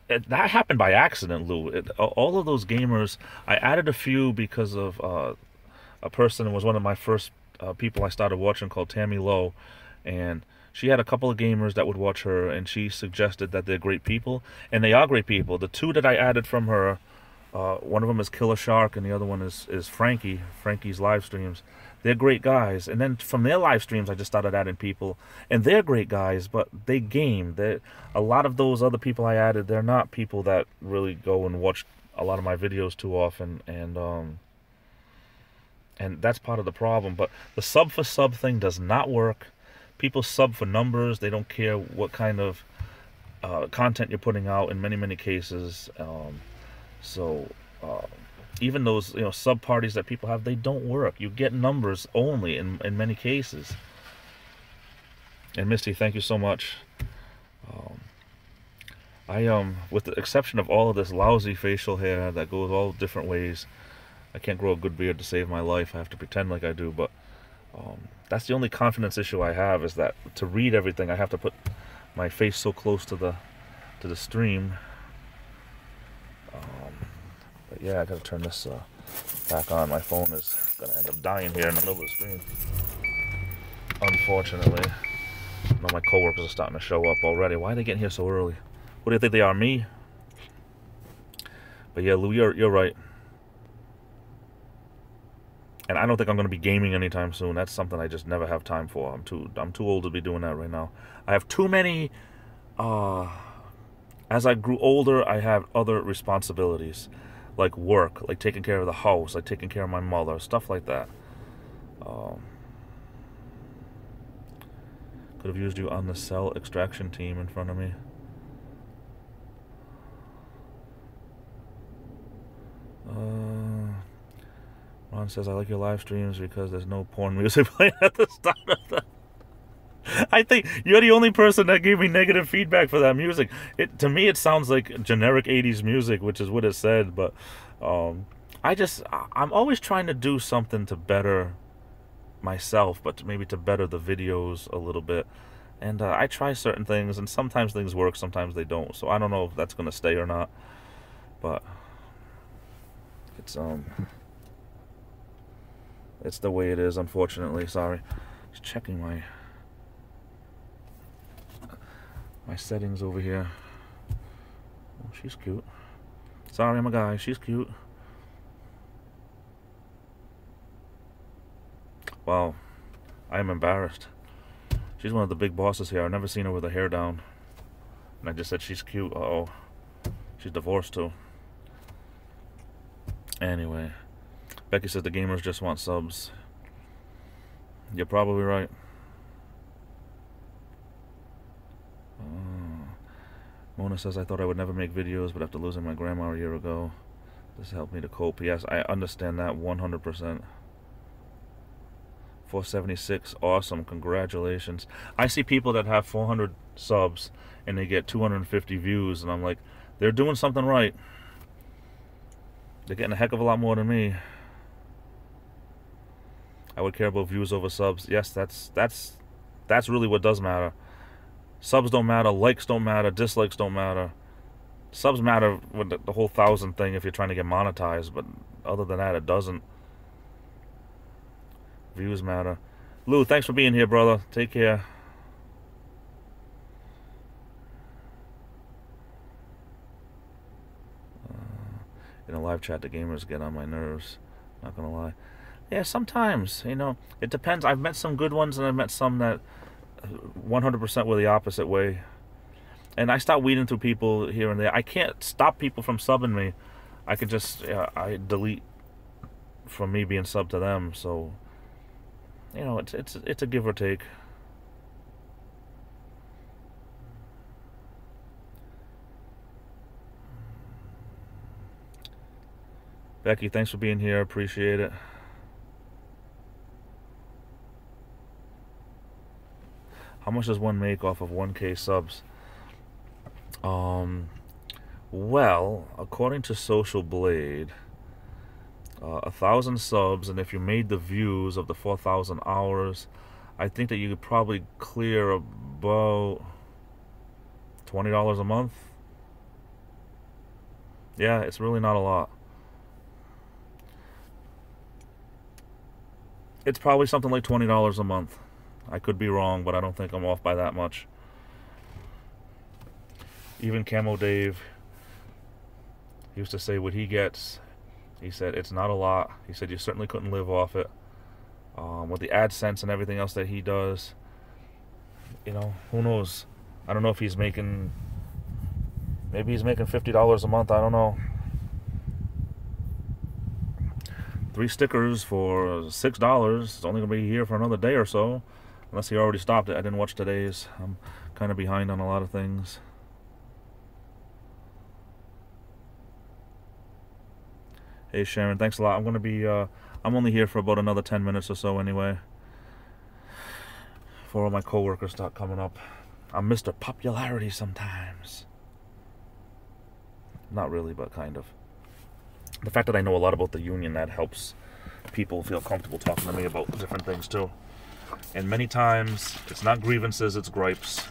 that happened by accident, Lou. All of those gamers, I added a few because of a person who was one of my first people I started watching called Tammy Lowe, and she had a couple of gamers that would watch her, and she suggested that they're great people, and they are great people. The two that I added from her, one of them is Killer Shark, and the other one is Frankie's live streams. They're great guys, and then from their live streams, I just started adding people, and they're great guys, but they game. A lot of those other people I added, they're not people that really go and watch a lot of my videos too often, and that's part of the problem. But the sub for sub thing does not work. People sub for numbers. They don't care what kind of content you're putting out in many cases. Even those, you know, sub parties that people have, they don't work. You get numbers only in many cases. And Misty, thank you so much. With the exception of all of this lousy facial hair that goes all different ways, I can't grow a good beard to save my life. I have to pretend like I do, but that's the only confidence issue I have, is that to read everything, I have to put my face so close to the stream. But yeah, I gotta turn this back on. My phone is gonna end up dying here in the middle of the stream, unfortunately. I know my coworkers are starting to show up already. Why are they getting here so early? What do you think they are, me? But yeah, Lou, you're right. And I don't think I'm going to be gaming anytime soon. That's something I just never have time for. I'm too old to be doing that right now. I have too many. As I grew older, I have other responsibilities, like work, like taking care of the house, like taking care of my mother, stuff like that. Could have used you on the cell extraction team in front of me. Ron says, I like your live streams because there's no porn music playing at the start of them. I think you're the only person that gave me negative feedback for that music. To me, it sounds like generic 80s music, which is what it said. But I'm always trying to do something to better myself, but maybe to better the videos a little bit. And I try certain things, and sometimes things work, sometimes they don't. So I don't know if that's going to stay or not. But it's the way it is, unfortunately. Sorry. Just checking my settings over here. Oh, she's cute. Sorry, I'm a guy. She's cute. Wow. I am embarrassed. She's one of the big bosses here. I've never seen her with her hair down. And I just said she's cute. Uh-oh. She's divorced too. Anyway. Becky says the gamers just want subs. You're probably right. Mona says, I thought I would never make videos, but after losing my grandma a year ago, this helped me to cope. Yes, I understand that 100%. 476, awesome, congratulations. I see people that have 400 subs and they get 250 views, and I'm like, they're doing something right. They're getting a heck of a lot more than me. I would care about views over subs. Yes, that's really what does matter. Subs don't matter, likes don't matter, dislikes don't matter. Subs matter with the whole 1,000 thing if you're trying to get monetized, but other than that, it doesn't. Views matter. Lou, thanks for being here, brother. Take care. In a live chat, the gamers get on my nerves. Not gonna lie. Yeah, sometimes, you know, it depends. I've met some good ones, and I've met some that 100% were the opposite way. And I start weeding through people here and there. I can't stop people from subbing me. I can just, I delete from me being subbed to them. So, you know, it's a give or take. Becky, thanks for being here. Appreciate it. How much does one make off of 1K subs? Well, according to Social Blade, 1,000 subs, and if you made the views of the 4,000 hours, I think that you could probably clear about $20 a month. Yeah, it's really not a lot. It's probably something like $20 a month. I could be wrong, but I don't think I'm off by that much. Even Camo Dave used to say what he gets. He said it's not a lot. He said you certainly couldn't live off it. With the AdSense and everything else that he does, you know, who knows? I don't know if he's making, maybe he's making $50 a month. I don't know. 3 stickers for $6. It's only gonna be here for another day or so, unless he already stopped it. I didn't watch today's. I'm kind of behind on a lot of things. Hey Sharon, thanks a lot. I'm gonna be I'm only here for about another 10 minutes or so anyway, before all my coworkers start coming up. I'm Mr. Popularity sometimes. Not really, but kind of. The fact that I know a lot about the union, that helps people feel comfortable talking to me about different things too. And many times it's not grievances, it's gripes.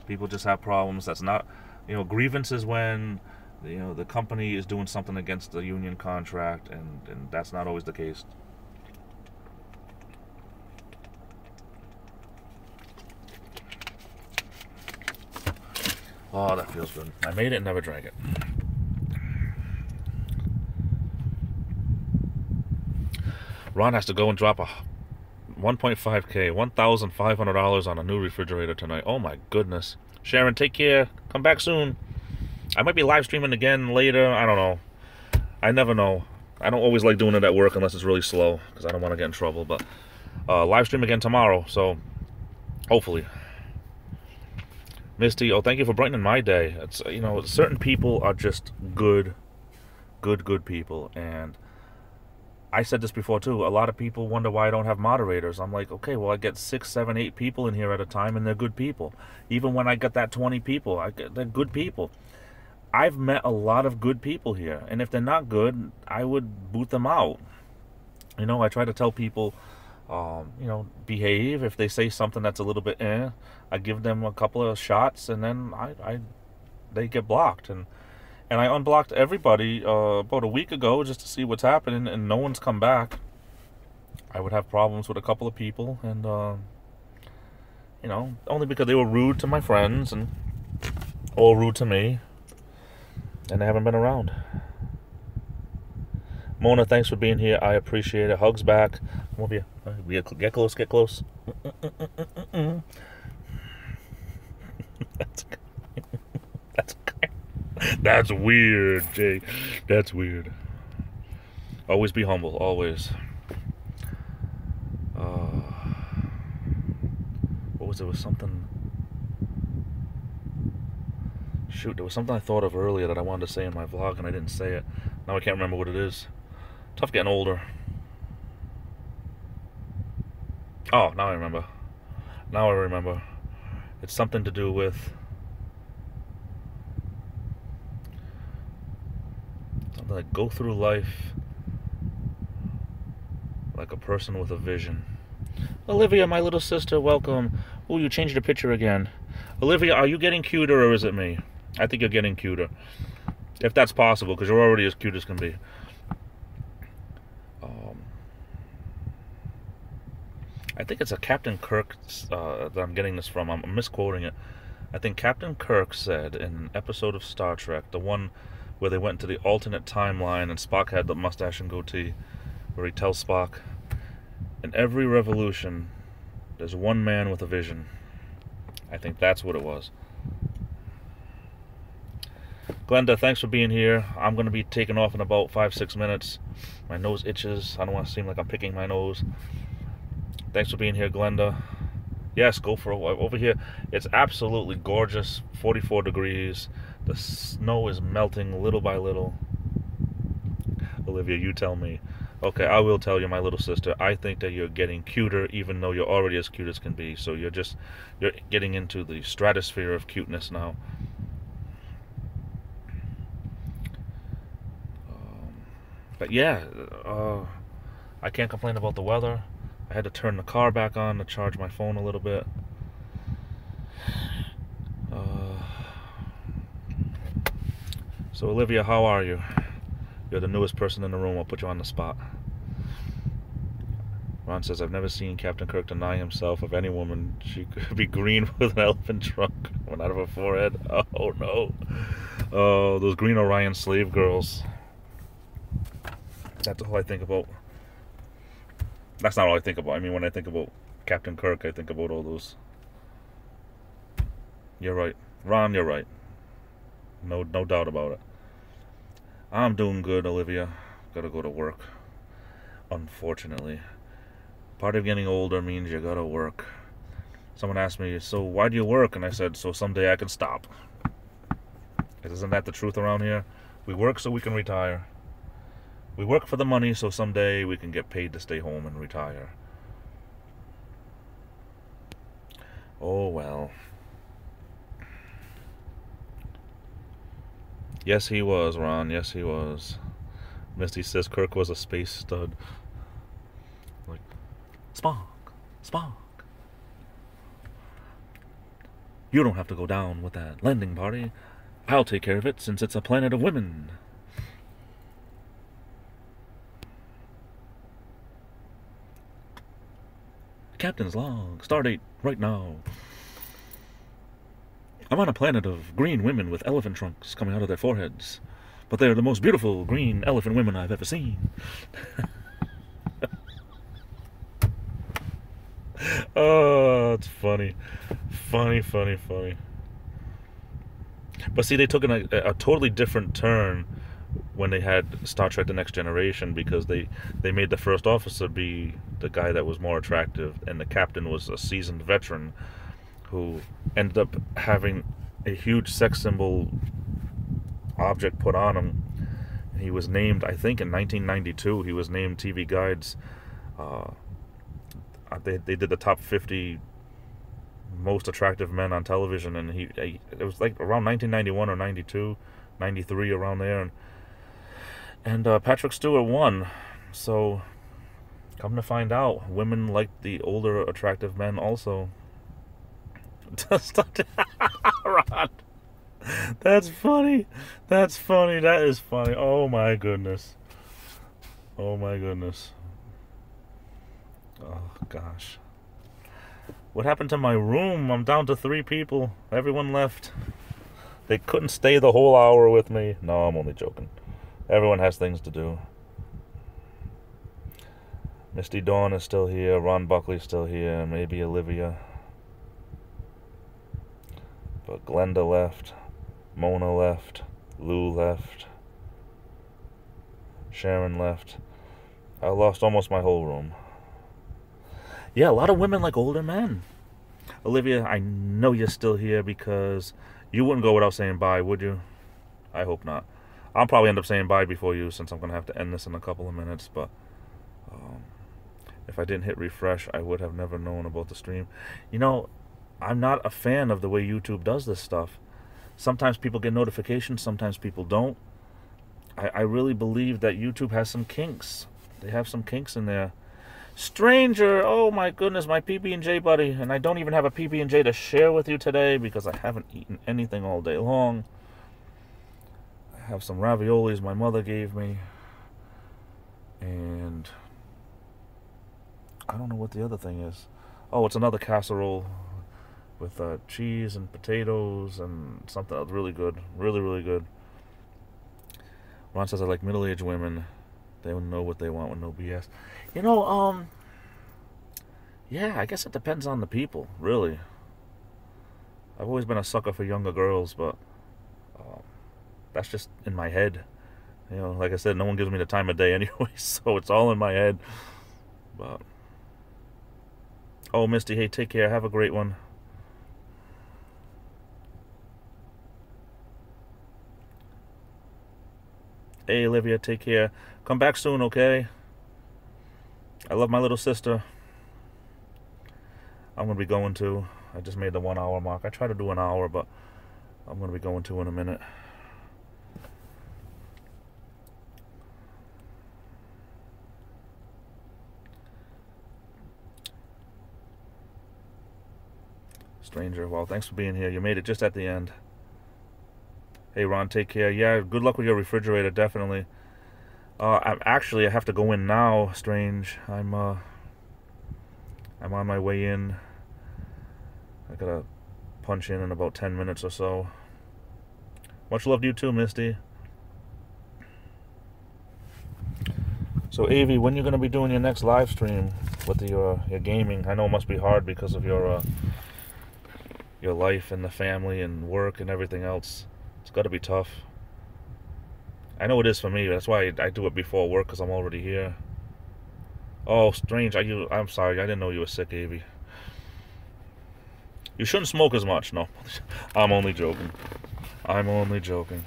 People just have problems. That's not, you know, grievances when, you know, the company is doing something against the union contract, and that's not always the case. Oh, that feels good. I made it and never drank it. Ron has to go and drop a 1.5K, $1,500 on a new refrigerator tonight. Oh my goodness. Sharon, take care. Come back soon. I might be live streaming again later. I don't know. I never know. I don't always like doing it at work unless it's really slow, because I don't want to get in trouble. But live stream again tomorrow, so hopefully. Misty, oh, thank you for brightening my day. It's, you know, certain people are just good people, and I said this before too. A lot of people wonder why I don't have moderators. I'm like, okay, well, I get 6, 7, 8 people in here at a time, and they're good people. Even when I get that 20 people, they're good people. I've met a lot of good people here, and if they're not good, I would boot them out. You know, I try to tell people, you know, behave. If they say something that's a little bit I give them a couple of shots, and then they get blocked. And I unblocked everybody about a week ago just to see what's happening, and no one's come back. I would have problems with a couple of people, and you know, only because they were rude to my friends and all rude to me, and they haven't been around. Mona, thanks for being here. I appreciate it. Hugs back. Come over here. Get close, get close. That's weird, Jay. That's weird. Always be humble, always. What was it? Was something... Shoot, there was something I thought of earlier that I wanted to say in my vlog, and I didn't say it. Now I can't remember what it is. Tough getting older. Oh, now I remember. Now I remember. It's something to do with... something like go through life like a person with a vision. Olivia, my little sister, welcome. Oh, you changed the picture again. Olivia, are you getting cuter or is it me? I think you're getting cuter. If that's possible, because you're already as cute as can be. I think it's a Captain Kirk that I'm getting this from. I'm misquoting it. I think Captain Kirk said in an episode of Star Trek, the one where they went into the alternate timeline and Spock had the mustache and goatee, where he tells Spock, in every revolution, there's one man with a vision. I think that's what it was. Glenda, thanks for being here. I'm going to be taking off in about 5-6 minutes. My nose itches. I don't want to seem like I'm picking my nose. Thanks for being here, Glenda. Yes, go for a walk. Over here, it's absolutely gorgeous. 44 degrees. The snow is melting little by little. Olivia, you tell me. Okay, I will tell you, my little sister. I think that you're getting cuter, even though you're already as cute as can be. So you're getting into the stratosphere of cuteness now. But yeah, I can't complain about the weather. I had to turn the car back on to charge my phone a little bit. So Olivia, how are you? You're the newest person in the room. I'll put you on the spot. Ron says, I've never seen Captain Kirk deny himself of any woman. She could be green with an elephant trunk coming out of her forehead. Oh no. Oh, those green Orion slave girls. That's all I think about. That's not all I think about. I mean, when I think about Captain Kirk, I think about all those. You're right. Ron, you're right. No doubt about it. I'm doing good, Olivia. Gotta go to work. Unfortunately. Part of getting older means you gotta work. Someone asked me, so why do you work? And I said, so someday I can stop. Isn't that the truth around here? We work so we can retire. We work for the money so someday we can get paid to stay home and retire. Oh well. Yes, he was, Ron. Yes, he was. Misty says Kirk was a space stud. Like, Spock, Spock. You don't have to go down with that landing party. I'll take care of it since it's a planet of women. Captain's log. Stardate right now. I'm on a planet of green women with elephant trunks coming out of their foreheads. But they're the most beautiful green elephant women I've ever seen. Oh, it's funny. Funny. But see, they took a totally different turn when they had Star Trek The Next Generation, because they made the first officer be the guy that was more attractive, and the captain was a seasoned veteran who ended up having a huge sex symbol object put on him. He was named, I think in 1992, he was named TV Guide's, they did the top 50 most attractive men on television, and it was like around 1991 or 92, 93, around there, and Patrick Stewart won. So come to find out, women like the older attractive men also. Ron, that's funny. That is funny. Oh my goodness. Oh gosh. What happened to my room? I'm down to 3 people. Everyone left. They couldn't stay the whole hour with me. No, I'm only joking. Everyone has things to do. Misty Dawn is still here. Ron Buckley's still here. Maybe Olivia. But Glenda left. Mona left. Lou left. Sharon left. I lost almost my whole room. Yeah, a lot of women like older men. Olivia, I know you're still here because you wouldn't go without saying bye, would you? I hope not. I'll probably end up saying bye before you, since I'm going to have to end this in a couple of minutes. But if I didn't hit refresh, I would have never known about the stream. You know, I'm not a fan of the way YouTube does this stuff. Sometimes people get notifications, sometimes people don't. I really believe that YouTube has some kinks. They have some kinks in there. Stranger, oh my goodness, my PB&J buddy. And I don't even have a PB&J to share with you today because I haven't eaten anything all day long. I have some raviolis my mother gave me. And I don't know what the other thing is. Oh, it's another casserole with cheese and potatoes and something else really good. Really good. Ron says I like middle-aged women. They know what they want with no BS. You know, yeah, I guess it depends on the people, really. I've always been a sucker for younger girls, but that's just in my head. You know, like I said, no one gives me the time of day anyway, so it's all in my head. But oh, Misty, hey, take care. Have a great one. Hey, Olivia, take care. Come back soon, okay? I love my little sister. I'm going to be going to. I just made the 1 hour mark. I try to do an hour, but I'm going to be going to in a minute. Stranger, well, thanks for being here. You made it just at the end. Hey, Ron, take care. Yeah, good luck with your refrigerator, definitely. I have to go in now, Strange. I'm on my way in. I gotta punch in about 10 minutes or so. Much love to you too, Misty. So, Avi, when you gonna be doing your next live stream with your gaming? I know it must be hard because of your life and the family and work and everything else. It's got to be tough. I know it is for me. That's why I do it before work, because I'm already here. Oh, Strange. I'm sorry. I didn't know you were sick, Avi. You shouldn't smoke as much. No. I'm only joking. I'm only joking.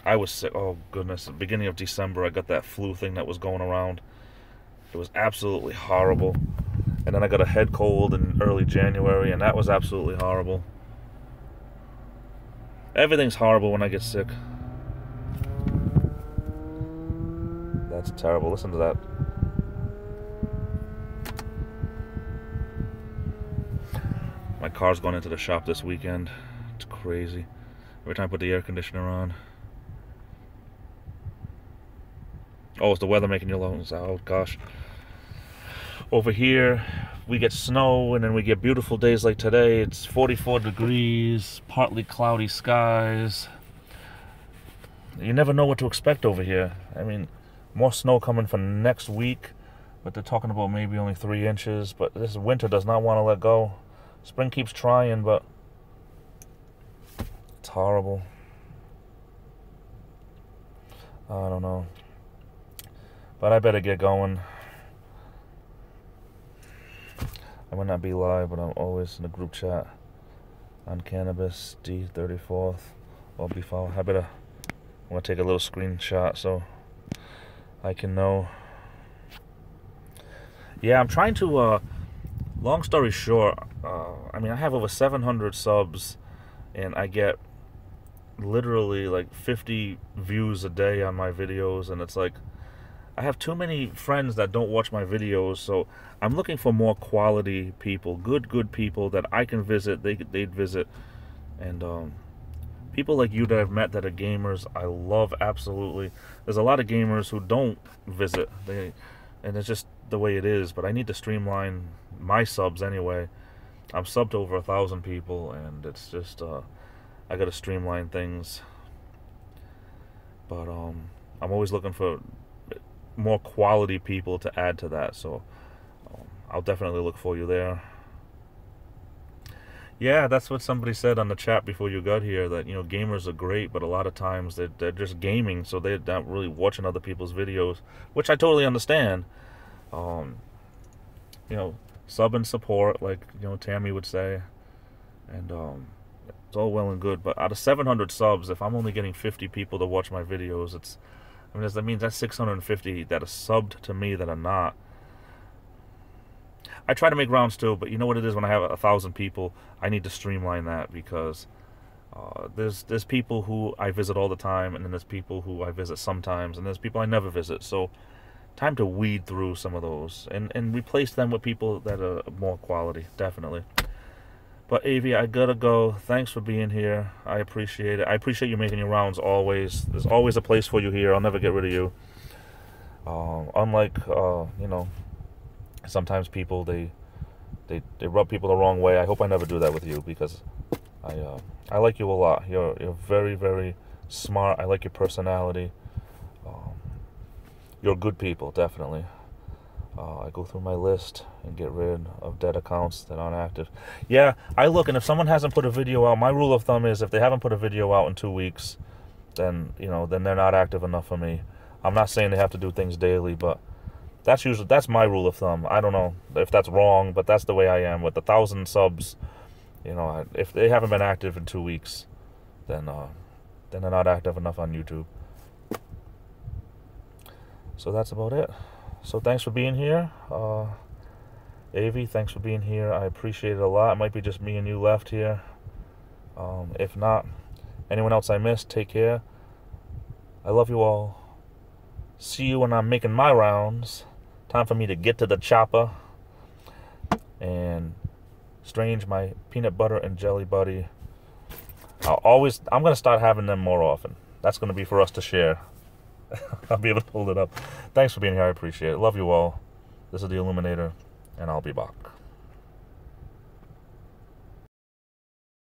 I was sick. Oh, goodness. At the beginning of December, I got that flu thing that was going around. It was absolutely horrible. And then I got a head cold in early January, and that was absolutely horrible. Everything's horrible when I get sick. That's terrible. Listen to that. My car's going into the shop this weekend. It's crazy. Every time I put the air conditioner on. Oh, it's the weather making your lungs. Oh, gosh. Over here, we get snow, and then we get beautiful days like today. It's 44 degrees, partly cloudy skies. You never know what to expect over here. I mean, more snow coming for next week, but they're talking about maybe only 3 inches. But this winter does not want to let go. Spring keeps trying, but it's horrible. I don't know. But I better get going. I might not be live, but I'm always in the group chat on Cannabis D34th. I'll be following. I'm gonna take a little screenshot so I can know. Yeah, I'm trying to, long story short, I mean, I have over 700 subs, and I get literally like 50 views a day on my videos, and it's like, I have too many friends that don't watch my videos, so I'm looking for more quality people, good people that I can visit, they'd visit, and people like you that I've met that are gamers, I love absolutely. There's a lot of gamers who don't visit, and it's just the way it is, but I need to streamline my subs anyway. I'm subbed to over 1,000 people, and it's just, I gotta streamline things, but I'm always looking for more quality people to add to that, so I'll definitely look for you there. Yeah, that's what somebody said on the chat before you got here, that, you know, gamers are great, but a lot of times they're just gaming, so they're not really watching other people's videos, which I totally understand. You know, sub and support, like, you know, Tammy would say, and it's all well and good, but out of 700 subs, if I'm only getting 50 people to watch my videos, that means that's 650 that are subbed to me that are not. I try to make rounds too, but you know what it is when I have 1,000 people, I need to streamline that, because there's people who I visit all the time, and then there's people who I visit sometimes, and there's people I never visit. So time to weed through some of those and replace them with people that are more quality, definitely. But Avi, I gotta go. Thanks for being here. I appreciate it. I appreciate you making your rounds always. There's always a place for you here. I'll never get rid of you. Unlike, you know, sometimes people, they rub people the wrong way. I hope I never do that with you, because I like you a lot. You're very, very smart. I like your personality. You're good people, definitely. I go through my list and get rid of dead accounts that aren't active. Yeah, I look, and if someone hasn't put a video out, my rule of thumb is if they haven't put a video out in 2 weeks, then, you know, then they're not active enough for me. I'm not saying they have to do things daily, but that's my rule of thumb. I don't know if that's wrong, but that's the way I am. With 1,000 subs, you know, if they haven't been active in 2 weeks, then they're not active enough on YouTube. So that's about it. So thanks for being here. Avi, thanks for being here. I appreciate it a lot. It might be just me and you left here. If not, anyone else I missed, take care. I love you all. See you when I'm making my rounds. Time for me to get to the chopper. And Strange, my peanut butter and jelly buddy. I'm going to start having them more often. That's going to be for us to share. I'll be able to hold it up. Thanks for being here. I appreciate it. Love you all. This is the Illuminator, and I'll be back.